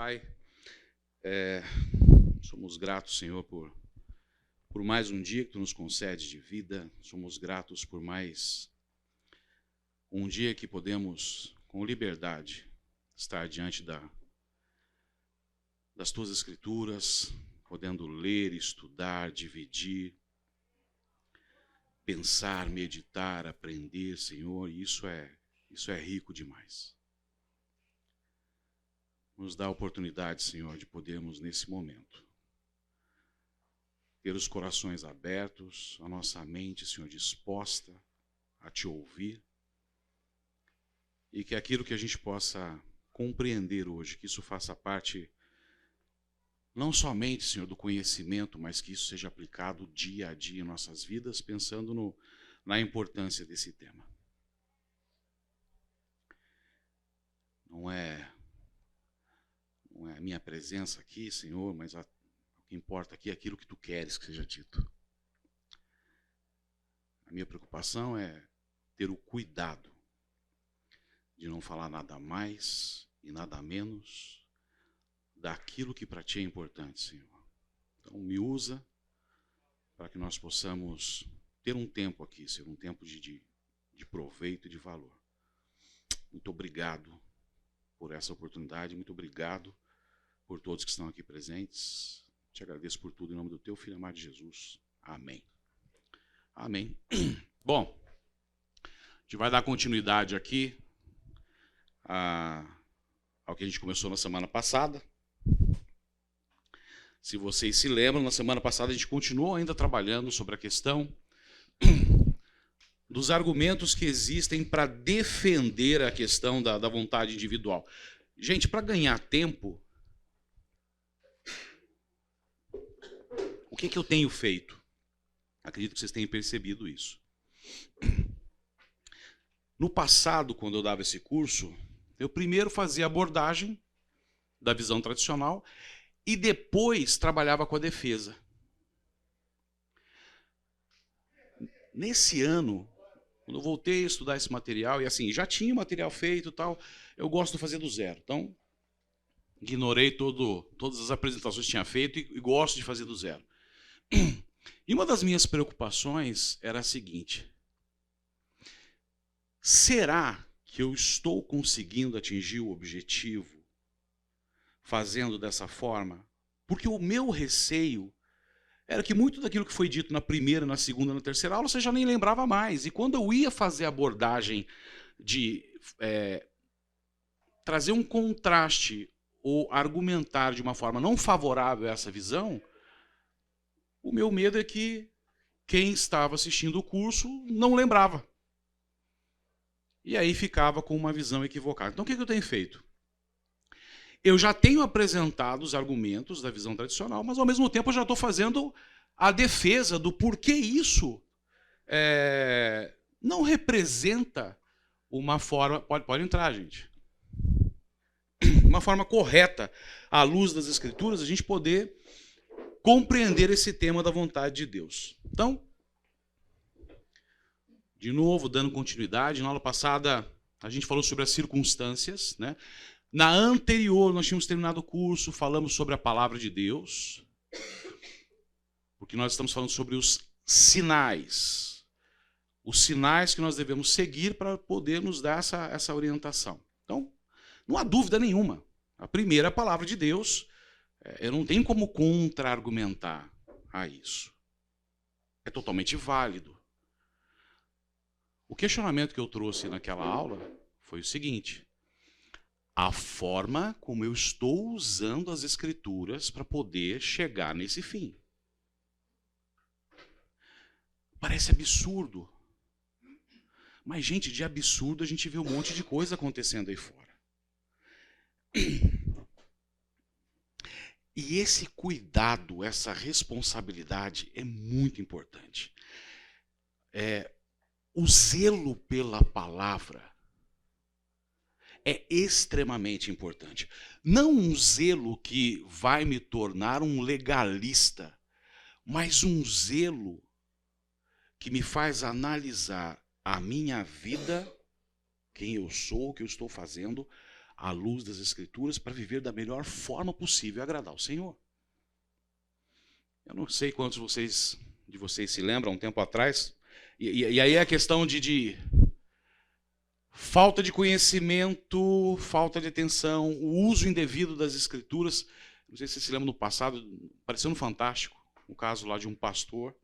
Pai, somos gratos, Senhor, por mais um dia que Tu nos concedes de vida. Somos gratos por mais um dia que podemos, com liberdade, estar diante das Tuas Escrituras, podendo ler, estudar, dividir, pensar, meditar, aprender, Senhor. E isso é rico demais. Nos dá a oportunidade, Senhor, de podermos, nesse momento, ter os corações abertos, a nossa mente, Senhor, disposta a Te ouvir, e que aquilo que a gente possa compreender hoje, que isso faça parte, não somente, Senhor, do conhecimento, mas que isso seja aplicado dia a dia em nossas vidas, pensando na importância desse tema. Não é a minha presença aqui, Senhor, mas o que importa aqui é aquilo que Tu queres que seja dito. A minha preocupação é ter o cuidado de não falar nada mais e nada menos daquilo que para Ti é importante, Senhor. Então, me usa para que nós possamos ter um tempo aqui, ser um tempo de proveito e de valor. Muito obrigado por essa oportunidade, muito obrigado por todos que estão aqui presentes. Te agradeço por tudo em nome do Teu Filho amado Jesus. Amém. Amém. Bom, a gente vai dar continuidade aqui ao que a gente começou na semana passada. Se vocês se lembram, na semana passada a gente continuou ainda trabalhando sobre a questão dos argumentos que existem para defender a questão da vontade individual. Gente, para ganhar tempo, o que eu tenho feito? Acredito que vocês tenham percebido isso. No passado, quando eu dava esse curso, eu primeiro fazia a abordagem da visão tradicional e depois trabalhava com a defesa. Nesse ano, quando eu voltei a estudar esse material, e assim, já tinha material feito e tal, eu gosto de fazer do zero. Então, ignorei todas as apresentações que tinha feito e gosto de fazer do zero. E uma das minhas preocupações era a seguinte: será que eu estou conseguindo atingir o objetivo fazendo dessa forma? Porque o meu receio era que muito daquilo que foi dito na primeira, na segunda, na terceira aula, você já nem lembrava mais. E quando eu ia fazer a abordagem de trazer um contraste ou argumentar de uma forma não favorável a essa visão, o meu medo é que quem estava assistindo o curso não lembrava. E aí ficava com uma visão equivocada. Então o que eu tenho feito? Eu já tenho apresentado os argumentos da visão tradicional, mas ao mesmo tempo eu já estou fazendo a defesa do porquê isso não representa uma forma... Pode entrar, gente. Uma forma correta, à luz das Escrituras, a gente poder compreender esse tema da vontade de Deus. Então, de novo, dando continuidade, na aula passada a gente falou sobre as circunstâncias, né? Na anterior nós tínhamos terminado o curso, falamos sobre a palavra de Deus, porque nós estamos falando sobre os sinais que nós devemos seguir para poder nos dar essa orientação. Então, não há dúvida nenhuma, a primeira é a palavra de Deus. Eu não tenho como contra-argumentar a isso. É totalmente válido. O questionamento que eu trouxe naquela aula foi o seguinte: a forma como eu estou usando as Escrituras para poder chegar nesse fim. Parece absurdo. Mas, gente, de absurdo a gente vê um monte de coisa acontecendo aí fora. E esse cuidado, essa responsabilidade é muito importante. O zelo pela palavra é extremamente importante. Não um zelo que vai me tornar um legalista, mas um zelo que me faz analisar a minha vida, quem eu sou, o que eu estou fazendo, à luz das Escrituras para viver da melhor forma possível e agradar o Senhor. Eu não sei quantos de vocês se lembram, um tempo atrás, e aí é a questão de falta de conhecimento, falta de atenção, o uso indevido das Escrituras. Não sei se vocês se lembram no passado, apareceu no Fantástico, um caso lá de um pastor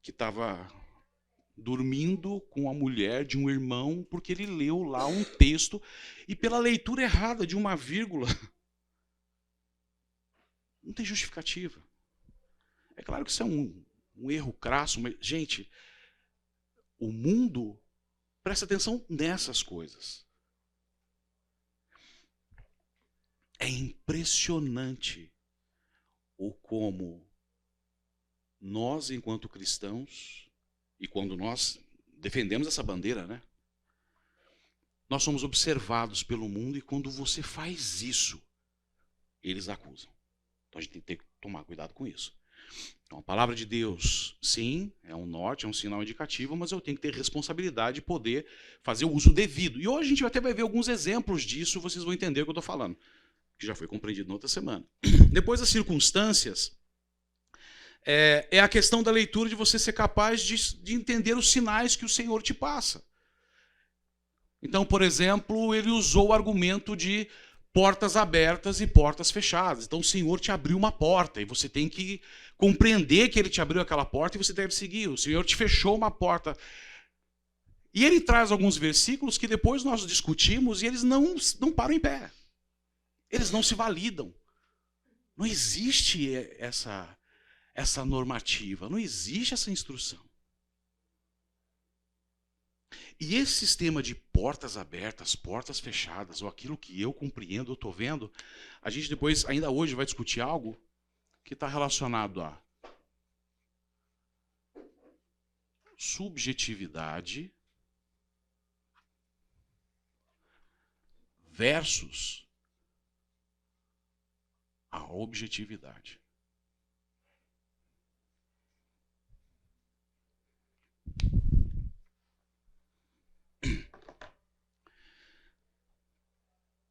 que estava dormindo com a mulher de um irmão porque ele leu lá um texto e pela leitura errada de uma vírgula, não tem justificativa. É claro que isso é um erro crasso, mas, gente, o mundo presta atenção nessas coisas. É impressionante o como nós, enquanto cristãos, e quando nós defendemos essa bandeira, né? Nós somos observados pelo mundo e quando você faz isso, eles acusam. Então a gente tem que tomar cuidado com isso. Então a palavra de Deus, sim, é um norte, é um sinal indicativo, mas eu tenho que ter responsabilidade de poder fazer o uso devido. E hoje a gente até vai ver alguns exemplos disso, vocês vão entender o que eu estou falando, que já foi compreendido na outra semana. Depois das circunstâncias, é a questão da leitura de você ser capaz de entender os sinais que o Senhor te passa. Então, por exemplo, ele usou o argumento de portas abertas e portas fechadas. Então, o Senhor te abriu uma porta e você tem que compreender que ele te abriu aquela porta e você deve seguir. O Senhor te fechou uma porta. E ele traz alguns versículos que depois nós discutimos e eles não param em pé. Eles não se validam. Não existe essa normativa, não existe essa instrução. E esse sistema de portas abertas, portas fechadas, ou aquilo que eu compreendo, eu estou vendo, a gente depois, ainda hoje, vai discutir algo que está relacionado a subjetividade versus a objetividade.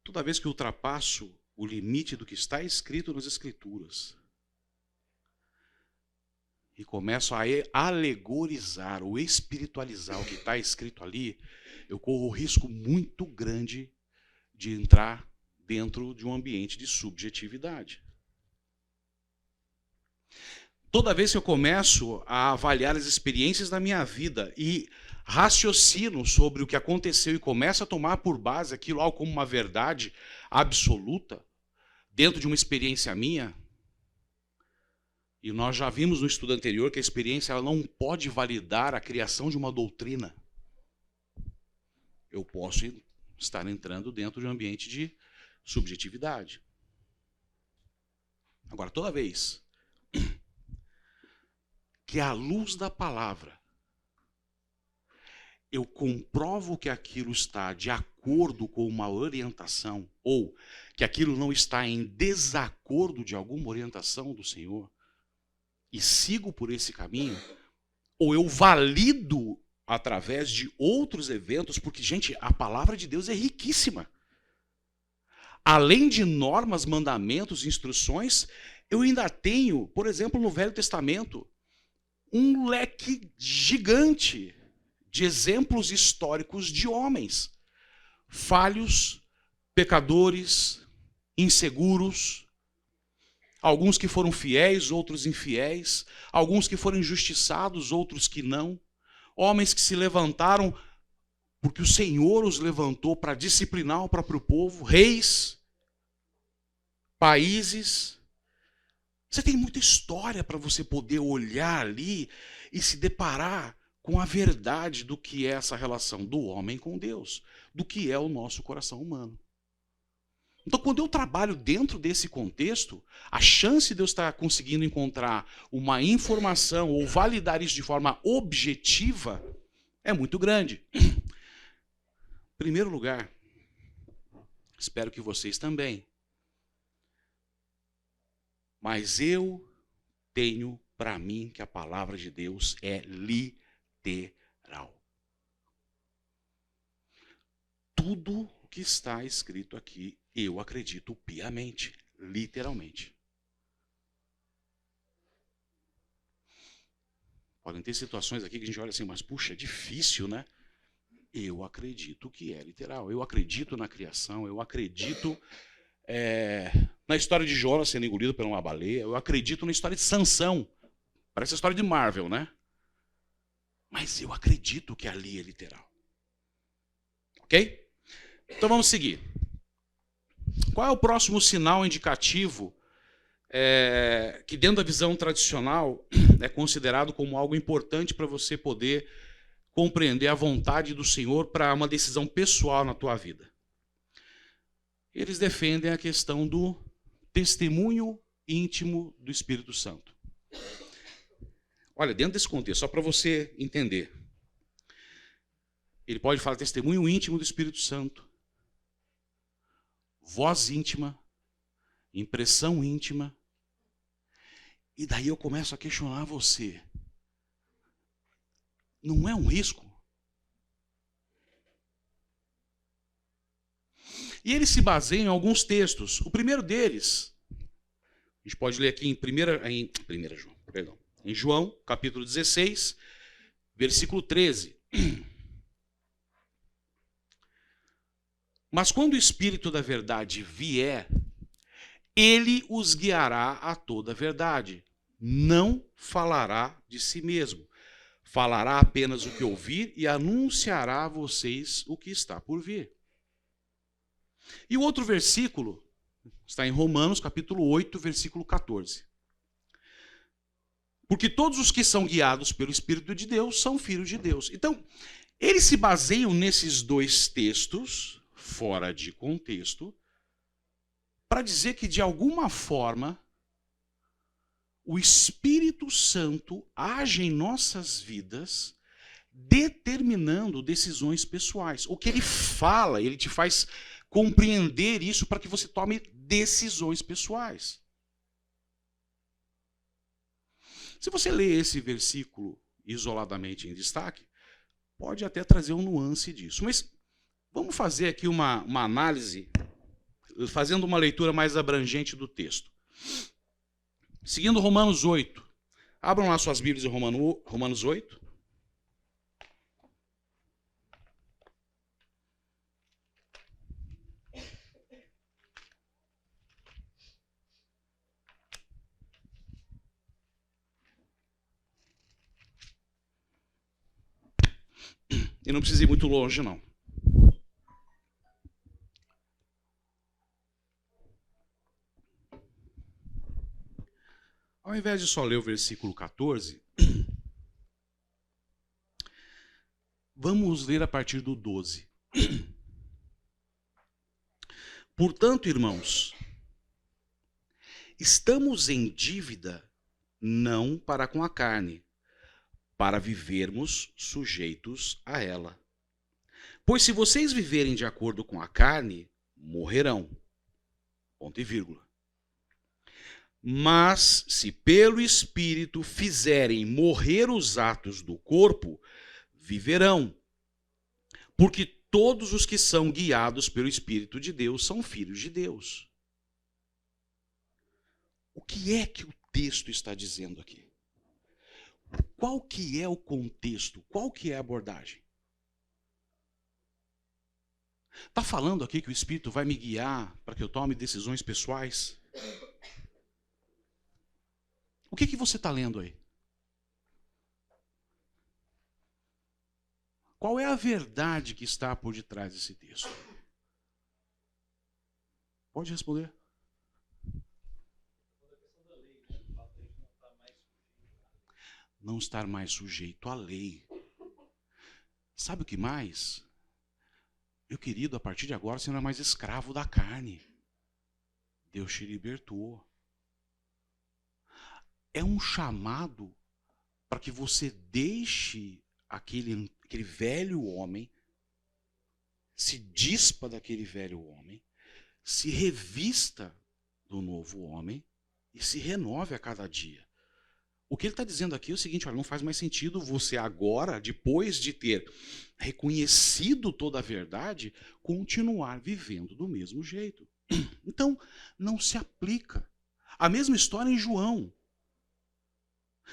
Toda vez que eu ultrapasso o limite do que está escrito nas Escrituras e começo a alegorizar ou espiritualizar o que está escrito ali, eu corro um risco muito grande de entrar dentro de um ambiente de subjetividade. Toda vez que eu começo a avaliar as experiências da minha vida e raciocino sobre o que aconteceu e começo a tomar por base aquilo algo como uma verdade absoluta, dentro de uma experiência minha, e nós já vimos no estudo anterior que a experiência ela não pode validar a criação de uma doutrina. Eu posso estar entrando dentro de um ambiente de subjetividade. Agora, toda vez que à luz da palavra eu comprovo que aquilo está de acordo com uma orientação ou que aquilo não está em desacordo de alguma orientação do Senhor e sigo por esse caminho, ou eu valido através de outros eventos, porque, gente, a palavra de Deus é riquíssima. Além de normas, mandamentos, instruções, eu ainda tenho, por exemplo, no Velho Testamento, um leque gigante de exemplos históricos de homens falhos, pecadores, inseguros, alguns que foram fiéis, outros infiéis, alguns que foram injustiçados, outros que não, homens que se levantaram porque o Senhor os levantou para disciplinar o próprio povo, reis, países. Você tem muita história para você poder olhar ali e se deparar com a verdade do que é essa relação do homem com Deus, do que é o nosso coração humano. Então, quando eu trabalho dentro desse contexto, a chance de eu estar conseguindo encontrar uma informação ou validar isso de forma objetiva é muito grande. Em primeiro lugar, espero que vocês também, mas eu tenho para mim que a palavra de Deus é literal. Tudo o que está escrito aqui, eu acredito piamente, literalmente. Podem ter situações aqui que a gente olha assim, mas puxa, é difícil, né? Eu acredito que é literal. Eu acredito na criação, eu acredito na história de Jonas sendo engolido por uma baleia, eu acredito na história de Sansão. Parece a história de Marvel, né? Mas eu acredito que ali é literal. Ok? Então vamos seguir. Qual é o próximo sinal indicativo que dentro da visão tradicional é considerado como algo importante para você poder compreender a vontade do Senhor para uma decisão pessoal na tua vida? Eles defendem a questão do testemunho íntimo do Espírito Santo. Olha, dentro desse contexto, só para você entender, ele pode falar testemunho íntimo do Espírito Santo, voz íntima, impressão íntima, e daí eu começo a questionar você. Não é um risco? E ele se baseia em alguns textos. O primeiro deles, a gente pode ler aqui em João, capítulo 16, versículo 13. Mas quando o Espírito da verdade vier, ele os guiará a toda a verdade. Não falará de si mesmo. Falará apenas o que ouvir e anunciará a vocês o que está por vir. E o outro versículo está em Romanos, capítulo 8, versículo 14. Porque todos os que são guiados pelo Espírito de Deus são filhos de Deus. Então, eles se baseiam nesses dois textos, fora de contexto, para dizer que, de alguma forma, o Espírito Santo age em nossas vidas, determinando decisões pessoais. O que ele fala, ele te faz compreender isso para que você tome decisões pessoais. Se você ler esse versículo isoladamente em destaque, pode até trazer um nuance disso. Mas vamos fazer aqui uma análise, fazendo uma leitura mais abrangente do texto. Seguindo Romanos 8. Abram lá suas Bíblias em Romanos 8. E não precisa ir muito longe, não. Ao invés de só ler o versículo 14, vamos ler a partir do 12. Portanto, irmãos, estamos em dívida não para com a carne, para vivermos sujeitos a ela. Pois se vocês viverem de acordo com a carne, morrerão. Ponto e vírgula. Mas se pelo Espírito fizerem morrer os atos do corpo, viverão. Porque todos os que são guiados pelo Espírito de Deus são filhos de Deus. O que é que o texto está dizendo aqui? Qual que é o contexto? Qual que é a abordagem? Está falando aqui que o Espírito vai me guiar para que eu tome decisões pessoais? O que você está lendo aí? Qual é a verdade que está por detrás desse texto? Pode responder. Não estar mais sujeito à lei. Sabe o que mais? Meu querido, a partir de agora você não é mais escravo da carne. Deus te libertou. É um chamado para que você deixe aquele velho homem, se dispa daquele velho homem, se revista do novo homem e se renove a cada dia. O que ele está dizendo aqui é o seguinte: olha, não faz mais sentido você agora, depois de ter reconhecido toda a verdade, continuar vivendo do mesmo jeito. Então, não se aplica. A mesma história em João.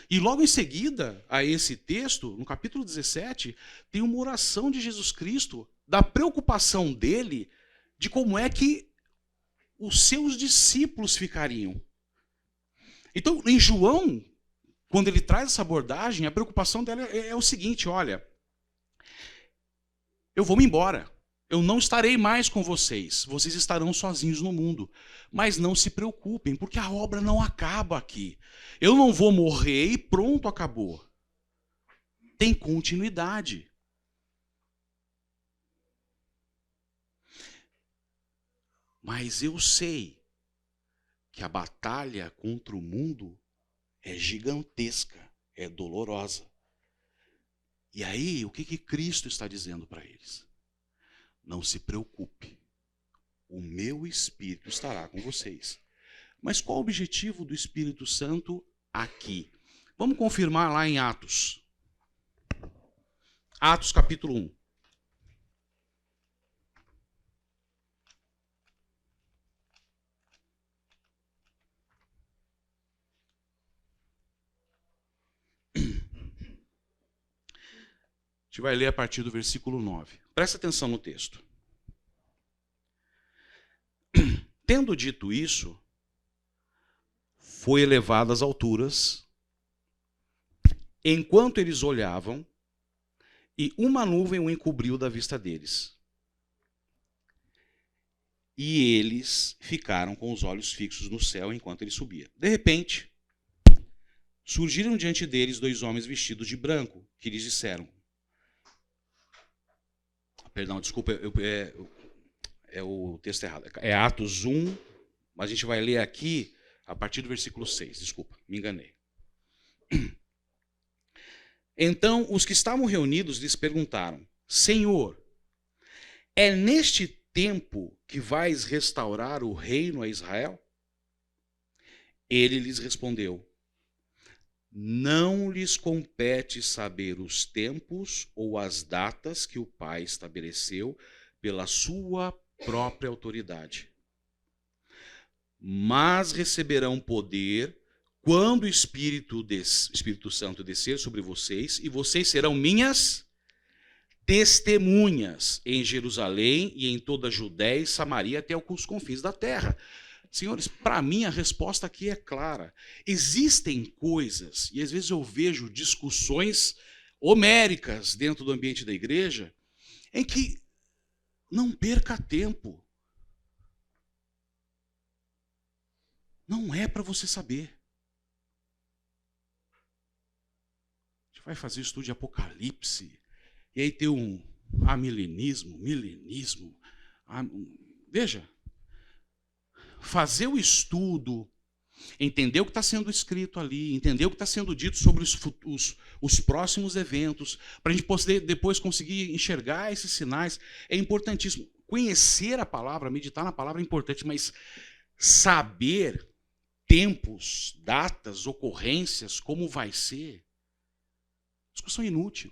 E logo em seguida a esse texto, no capítulo 17, tem uma oração de Jesus Cristo, da preocupação dele de como é que os seus discípulos ficariam. Então, em João, quando ele traz essa abordagem, a preocupação dela é o seguinte: olha, eu vou me embora, eu não estarei mais com vocês, vocês estarão sozinhos no mundo, mas não se preocupem, porque a obra não acaba aqui. Eu não vou morrer e pronto, acabou. Tem continuidade. Mas eu sei que a batalha contra o mundo é gigantesca, é dolorosa. E aí, o que Cristo está dizendo para eles? Não se preocupe, o meu Espírito estará com vocês. Mas qual o objetivo do Espírito Santo aqui? Vamos confirmar lá em Atos. Atos capítulo 1. A gente vai ler a partir do versículo 9. Presta atenção no texto. Tendo dito isso, foi elevado às alturas, enquanto eles olhavam, e uma nuvem o encobriu da vista deles. E eles ficaram com os olhos fixos no céu enquanto ele subia. De repente, surgiram diante deles 2 homens vestidos de branco, que lhes disseram... Perdão, desculpa, é o texto errado. É Atos 1, mas a gente vai ler aqui a partir do versículo 6. Desculpa, me enganei. Então, os que estavam reunidos lhes perguntaram: Senhor, é neste tempo que vais restaurar o reino a Israel? Ele lhes respondeu: não lhes compete saber os tempos ou as datas que o Pai estabeleceu pela sua própria autoridade. Mas receberão poder quando o Espírito Santo descer sobre vocês, e vocês serão minhas testemunhas em Jerusalém e em toda a Judéia e Samaria até os confins da terra. Senhores, para mim a resposta aqui é clara. Existem coisas, e às vezes eu vejo discussões homéricas dentro do ambiente da igreja, em que não perca tempo. Não é para você saber. A gente vai fazer o estudo de Apocalipse, e aí tem milenismo. Veja, fazer o estudo, entender o que está sendo escrito ali, entender o que está sendo dito sobre os próximos eventos, para a gente poder depois conseguir enxergar esses sinais, é importantíssimo. Conhecer a palavra, meditar na palavra é importante, mas saber tempos, datas, ocorrências, como vai ser, discussão inútil.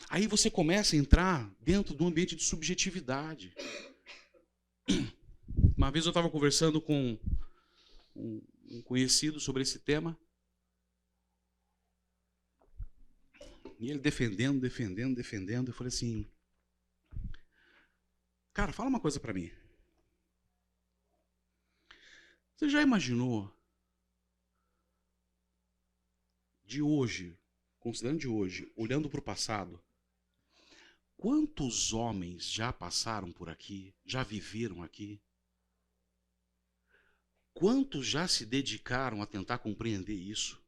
Aí você começa a entrar dentro de um ambiente de subjetividade. Uma vez eu estava conversando com um conhecido sobre esse tema, e ele defendendo, eu falei assim: cara, fala uma coisa para mim. Você já imaginou de hoje, considerando de hoje, olhando para o passado, quantos homens já passaram por aqui, já viveram aqui? Quantos já se dedicaram a tentar compreender isso?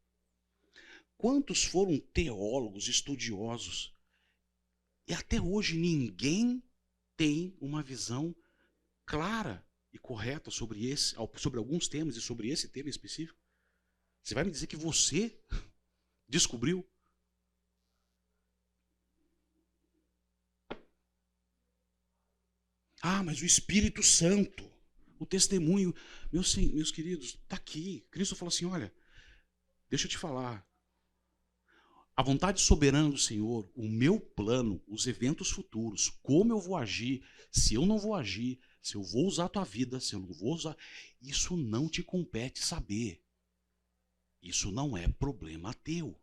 Quantos foram teólogos, estudiosos? E até hoje ninguém tem uma visão clara e correta sobre alguns temas e sobre esse tema específico. Você vai me dizer que você descobriu? Ah, mas o Espírito Santo. O testemunho, meus queridos, está aqui. Cristo falou assim, olha, deixa eu te falar. A vontade soberana do Senhor, o meu plano, os eventos futuros, como eu vou agir, se eu não vou agir, se eu vou usar a tua vida, se eu não vou usar, isso não te compete saber. Isso não é problema teu.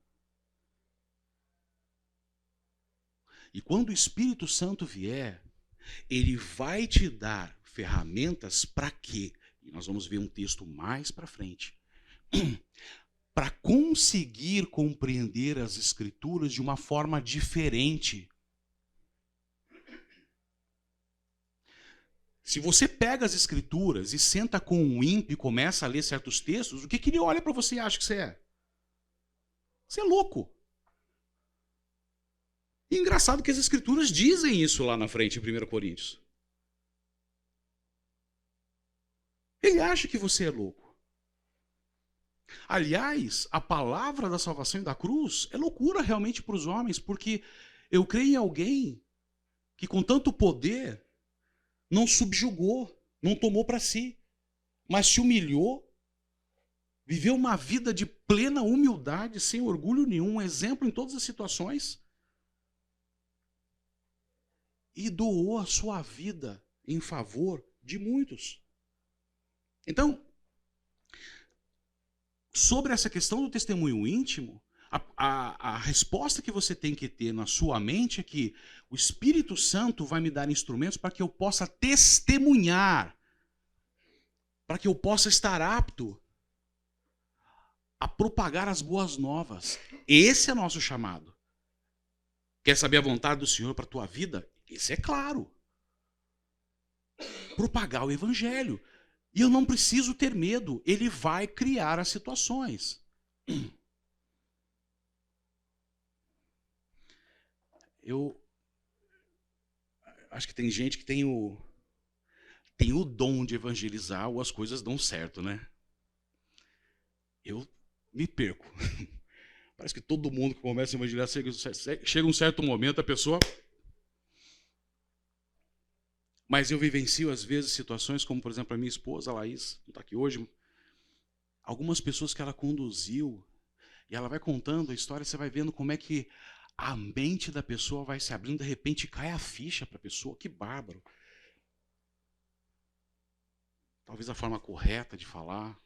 E quando o Espírito Santo vier, ele vai te dar ferramentas para quê? E nós vamos ver um texto mais para frente. Para conseguir compreender as Escrituras de uma forma diferente. Se você pega as Escrituras e senta com um ímpio e começa a ler certos textos, o que ele olha para você e acha que você é? Você é louco. E engraçado que as Escrituras dizem isso lá na frente, em 1 Coríntios. Ele acha que você é louco. Aliás, a palavra da salvação e da cruz é loucura realmente para os homens, porque eu creio em alguém que com tanto poder não subjugou, não tomou para si, mas se humilhou, viveu uma vida de plena humildade, sem orgulho nenhum, um exemplo em todas as situações, e doou a sua vida em favor de muitos. Então, sobre essa questão do testemunho íntimo, a resposta que você tem que ter na sua mente é que o Espírito Santo vai me dar instrumentos para que eu possa testemunhar, para que eu possa estar apto a propagar as boas novas. Esse é nosso chamado. Quer saber a vontade do Senhor para a tua vida? Esse é claro. Propagar o Evangelho. E eu não preciso ter medo, ele vai criar as situações. Eu acho que tem gente que tem o dom de evangelizar ou as coisas dão certo, né? Eu me perco. Parece que todo mundo que começa a evangelizar, chega um certo momento, a pessoa... Mas eu vivencio, às vezes, situações como, por exemplo, a minha esposa, a Laís, não está aqui hoje, algumas pessoas que ela conduziu, e ela vai contando a história, você vai vendo como é que a mente da pessoa vai se abrindo, de repente cai a ficha para a pessoa, que bárbaro. Talvez a forma correta de falar.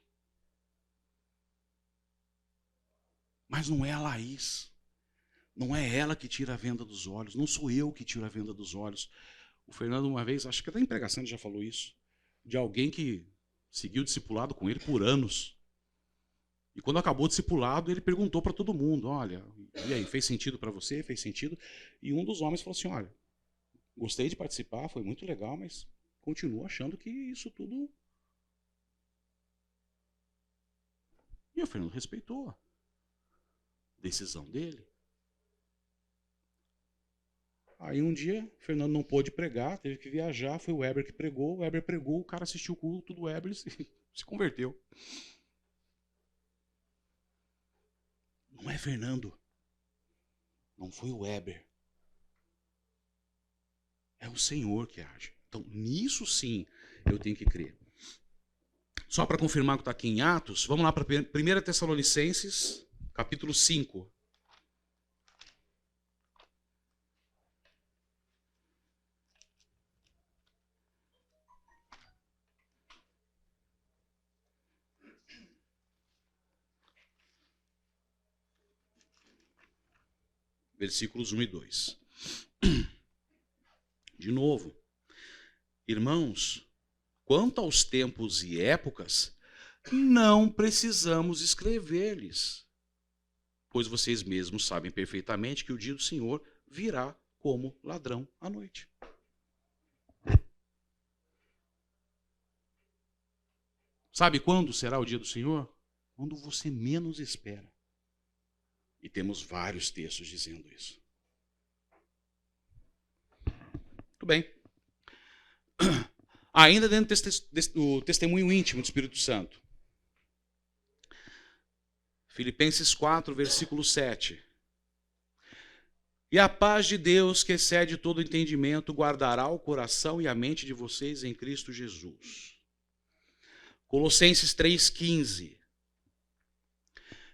Mas não é a Laís. Não é ela que tira a venda dos olhos, não sou eu que tiro a venda dos olhos. O Fernando, uma vez, acho que até em pregação ele já falou isso, de alguém que seguiu o discipulado com ele por anos. E quando acabou o discipulado, ele perguntou para todo mundo, olha, e aí, fez sentido para você? Fez sentido? E um dos homens falou assim, olha, gostei de participar, foi muito legal, mas continuo achando que isso tudo... E o Fernando respeitou a decisão dele. Aí um dia, o Fernando não pôde pregar, teve que viajar, foi o Weber que pregou, o Weber pregou, o cara assistiu o culto do Weber e se converteu. Não é Fernando. Não foi o Weber. É o Senhor que age. Então, nisso sim, eu tenho que crer. Só para confirmar que está aqui em Atos, vamos lá para 1 Tessalonicenses, capítulo 5. Versículos 1 e 2. De novo, irmãos, quanto aos tempos e épocas, não precisamos escrever-lhes, pois vocês mesmos sabem perfeitamente que o dia do Senhor virá como ladrão à noite. Sabe quando será o dia do Senhor? Quando você menos espera. E temos vários textos dizendo isso. Muito bem. Ainda dentro do testemunho íntimo do Espírito Santo. Filipenses 4, versículo 7. E a paz de Deus, que excede todo entendimento, guardará o coração e a mente de vocês em Cristo Jesus. Colossenses 3,15.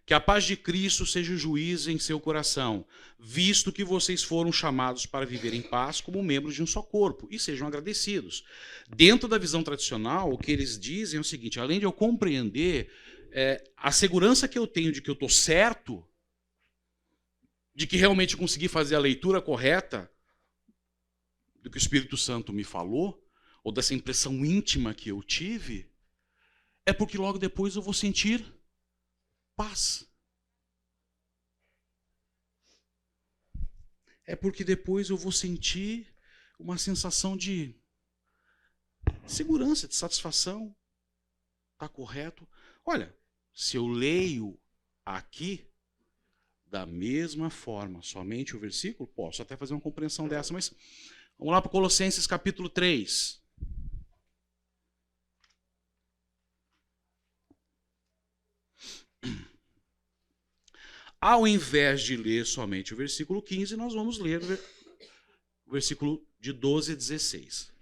Que a paz de Cristo seja o juiz em seu coração, visto que vocês foram chamados para viver em paz como membros de um só corpo, e sejam agradecidos. Dentro da visão tradicional, o que eles dizem é o seguinte: além de eu compreender a segurança que eu tenho de que eu estou certo, de que realmente consegui fazer a leitura correta do que o Espírito Santo me falou, ou dessa impressão íntima que eu tive, é porque logo depois eu vou sentir paz. É porque depois eu vou sentir uma sensação de segurança, de satisfação. Está correto? Olha, se eu leio aqui da mesma forma, somente o versículo, posso até fazer uma compreensão dessa, mas vamos lá para Colossenses capítulo 3. Ao invés de ler somente o versículo 15, nós vamos ler o versículo de 12 a 16.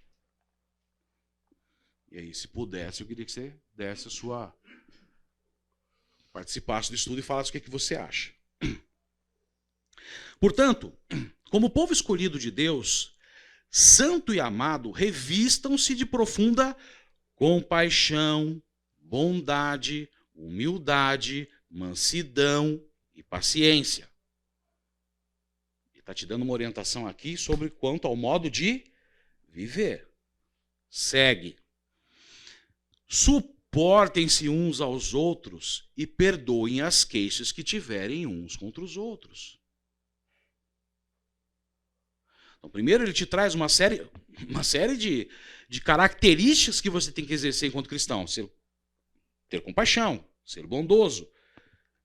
E aí, se pudesse, eu queria que você desse a sua... participasse do estudo e falasse o que você acha. Portanto, como povo escolhido de Deus, santo e amado, revistam-se de profunda compaixão, bondade, humildade, mansidão e paciência. Ele está te dando uma orientação aqui sobre quanto ao modo de viver. Segue. Suportem-se uns aos outros e perdoem as queixas que tiverem uns contra os outros. Então, primeiro ele te traz uma série de características que você tem que exercer enquanto cristão. Ter compaixão, ser bondoso,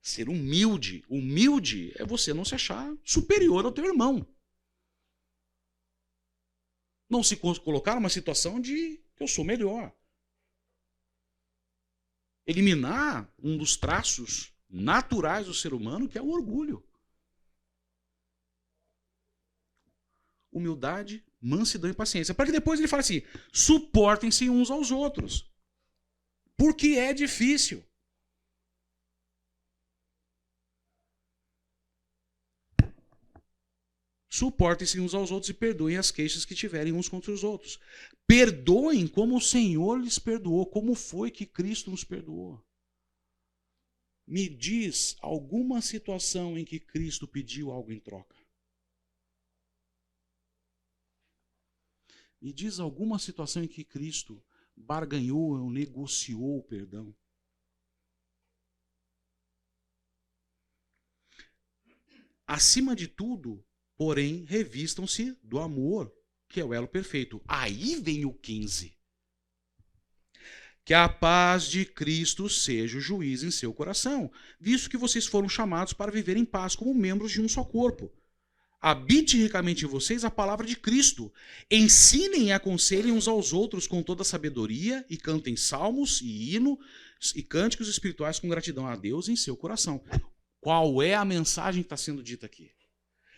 ser humilde. Humilde é você não se achar superior ao teu irmão. Não se colocar numa situação de que eu sou melhor. Eliminar um dos traços naturais do ser humano, que é o orgulho. Humildade, mansidão e paciência. Para que depois ele fale assim: suportem-se uns aos outros. Porque é difícil. Suportem-se uns aos outros e perdoem as queixas que tiverem uns contra os outros. Perdoem como o Senhor lhes perdoou. Como foi que Cristo nos perdoou? Me diz alguma situação em que Cristo pediu algo em troca. Me diz alguma situação em que Cristo barganhou ou negociou o perdão. Acima de tudo, porém, revistam-se do amor, que é o elo perfeito. Aí vem o 15. Que a paz de Cristo seja o juiz em seu coração, visto que vocês foram chamados para viver em paz como membros de um só corpo. Habite ricamente em vocês a palavra de Cristo. Ensinem e aconselhem uns aos outros com toda a sabedoria e cantem salmos e hinos e cânticos espirituais com gratidão a Deus em seu coração. Qual é a mensagem que está sendo dita aqui?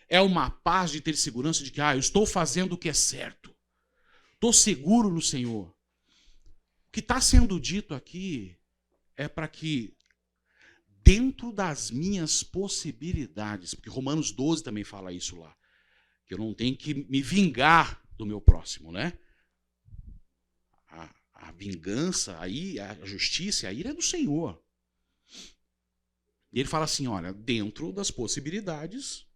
É uma paz de ter segurança de que eu estou fazendo o que é certo. Estou seguro no Senhor. O que está sendo dito aqui é para que, dentro das minhas possibilidades, porque Romanos 12 também fala isso lá, que eu não tenho que me vingar do meu próximo, né? A vingança, a justiça, a ira é do Senhor. E ele fala assim, olha, dentro das possibilidades,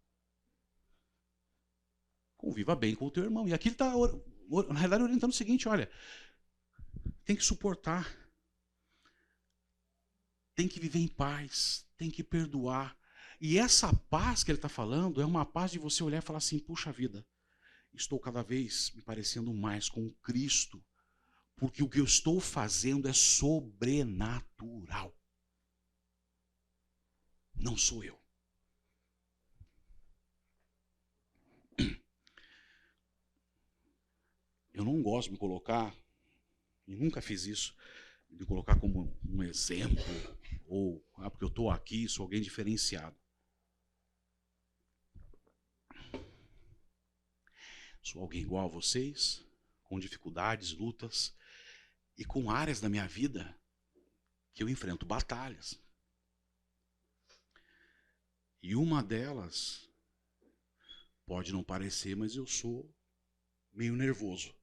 conviva bem com o teu irmão. E aqui ele está, na realidade, orientando o seguinte, olha, tem que suportar, tem que viver em paz, tem que perdoar. E essa paz que ele está falando é uma paz de você olhar e falar assim, puxa vida, estou cada vez me parecendo mais com Cristo, porque o que eu estou fazendo é sobrenatural. Não sou eu. Eu não gosto de me colocar, e nunca fiz isso, de me colocar como um exemplo, ou porque eu estou aqui, sou alguém diferenciado. Sou alguém igual a vocês, com dificuldades, lutas, e com áreas da minha vida que eu enfrento batalhas. E uma delas pode não parecer, mas eu sou meio nervoso.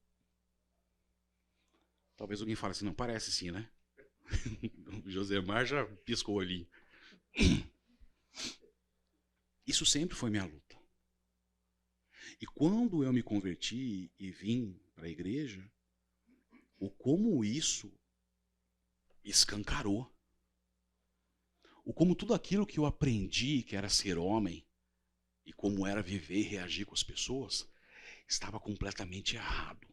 Talvez alguém fale assim, não parece sim, né? O Josemar já piscou o olhinho. Isso sempre foi minha luta. E quando eu me converti e vim para a igreja, o como isso escancarou. O como tudo aquilo que eu aprendi, que era ser homem, e como era viver e reagir com as pessoas, estava completamente errado.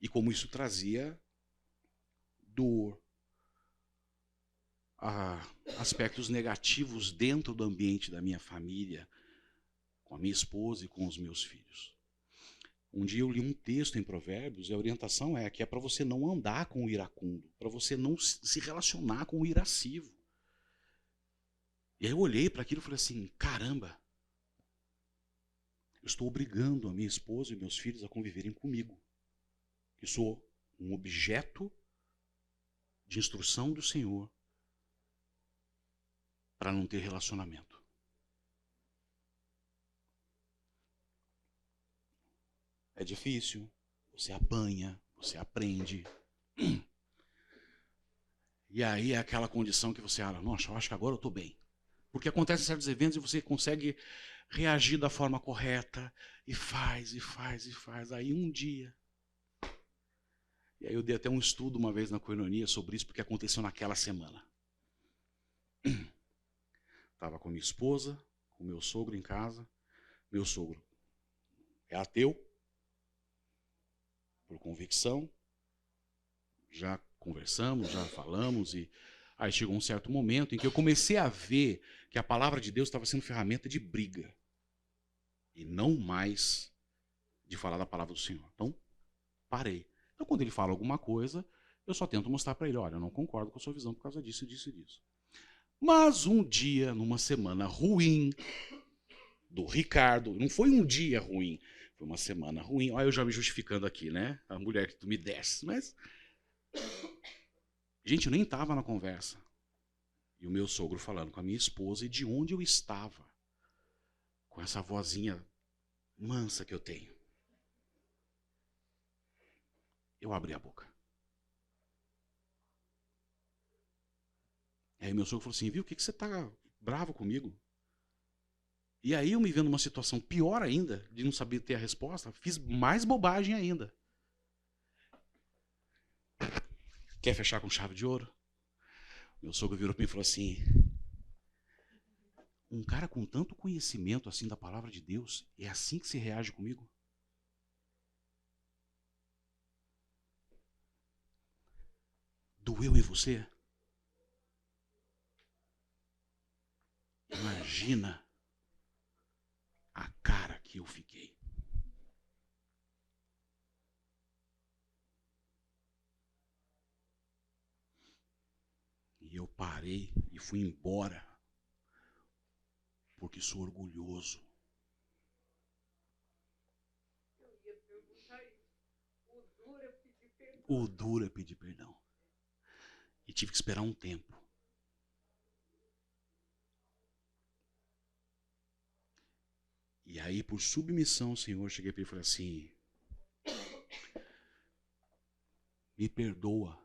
E como isso trazia dor, aspectos negativos dentro do ambiente da minha família, com a minha esposa e com os meus filhos. Um dia eu li um texto em Provérbios e a orientação é que é para você não andar com o iracundo, para você não se relacionar com o irascivo. E aí eu olhei para aquilo e falei assim, caramba, eu estou obrigando a minha esposa e meus filhos a conviverem comigo. Que sou um objeto de instrução do Senhor para não ter relacionamento. É difícil, você apanha, você aprende. E aí é aquela condição que você fala, nossa, eu acho que agora eu estou bem. Porque acontecem certos eventos e você consegue reagir da forma correta e faz, e faz, e faz. Aí um dia... E aí eu dei até um estudo uma vez na Koinonia sobre isso, porque aconteceu naquela semana. Estava com minha esposa, com meu sogro em casa. Meu sogro é ateu, por convicção. Já conversamos, já falamos, e aí chegou um certo momento em que eu comecei a ver que a palavra de Deus estava sendo ferramenta de briga. E não mais de falar da palavra do Senhor. Então, parei. Então, quando ele fala alguma coisa, eu só tento mostrar para ele, olha, eu não concordo com a sua visão por causa disso, disso e disso. Mas um dia, numa semana ruim do Ricardo, não foi um dia ruim, foi uma semana ruim. Olha eu já me justificando aqui, né? A mulher que tu me desse, mas... Gente, eu nem estava na conversa. E o meu sogro falando com a minha esposa e de onde eu estava. Com essa vozinha mansa que eu tenho. Eu abri a boca. Aí meu sogro falou assim, viu, o que você tá bravo comigo? E aí eu me vendo numa situação pior ainda, de não saber ter a resposta, fiz mais bobagem ainda. Quer fechar com chave de ouro? Meu sogro virou para mim e falou assim, um cara com tanto conhecimento assim da palavra de Deus, é assim que se reage comigo? Doeu em você? Imagina a cara que eu fiquei. E eu parei e fui embora, porque sou orgulhoso. Eu ia perguntar isso. O duro é pedir perdão. O duro é pedir perdão. E tive que esperar um tempo. E aí, por submissão ao Senhor, cheguei para ele e falei assim, me perdoa.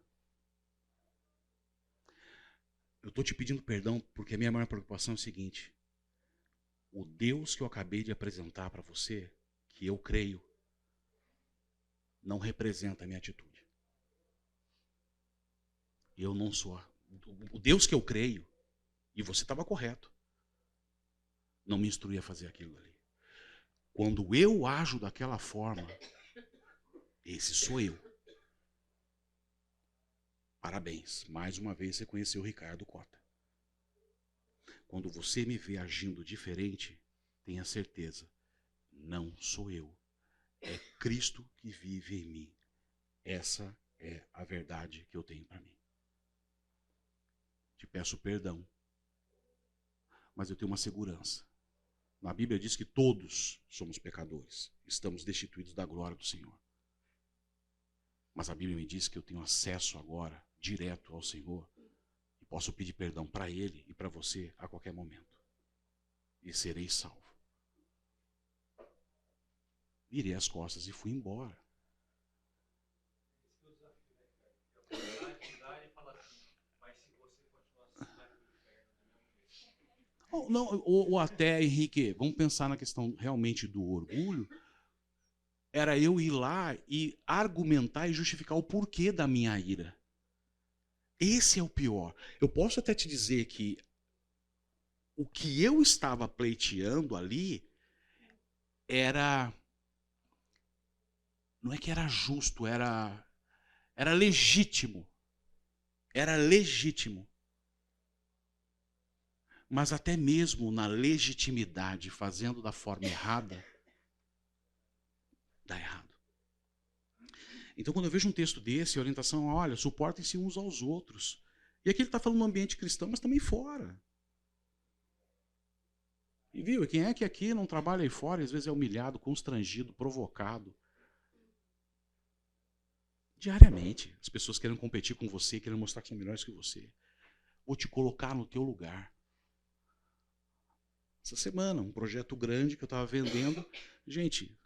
Eu estou te pedindo perdão porque a minha maior preocupação é o seguinte. O Deus que eu acabei de apresentar para você, que eu creio, não representa a minha atitude. Eu não sou. O Deus que eu creio, e você estava correto, não me instruía a fazer aquilo ali. Quando eu ajo daquela forma, esse sou eu. Parabéns, mais uma vez você conheceu o Ricardo Cota. Quando você me vê agindo diferente, tenha certeza, não sou eu. É Cristo que vive em mim. Essa é a verdade que eu tenho para mim. Te peço perdão, mas eu tenho uma segurança. Na Bíblia diz que todos somos pecadores, estamos destituídos da glória do Senhor. Mas a Bíblia me diz que eu tenho acesso agora, direto ao Senhor, e posso pedir perdão para Ele e para você a qualquer momento. E serei salvo. Virei as costas e fui embora. Ou até, Henrique, vamos pensar na questão realmente do orgulho. Era eu ir lá e argumentar e justificar o porquê da minha ira. Esse é o pior. Eu posso até te dizer que o que eu estava pleiteando ali era... Não é que era justo, era legítimo. Era legítimo. Mas até mesmo na legitimidade, fazendo da forma errada, dá errado. Então, quando eu vejo um texto desse, a orientação é, olha, suportem-se uns aos outros. E aqui ele está falando no ambiente cristão, mas também fora. E viu, quem é que aqui não trabalha aí fora e às vezes é humilhado, constrangido, provocado? Diariamente, as pessoas querem competir com você, querem mostrar que são melhores que você. Ou te colocar no teu lugar. Essa semana, um projeto grande que eu estava vendendo. Gente,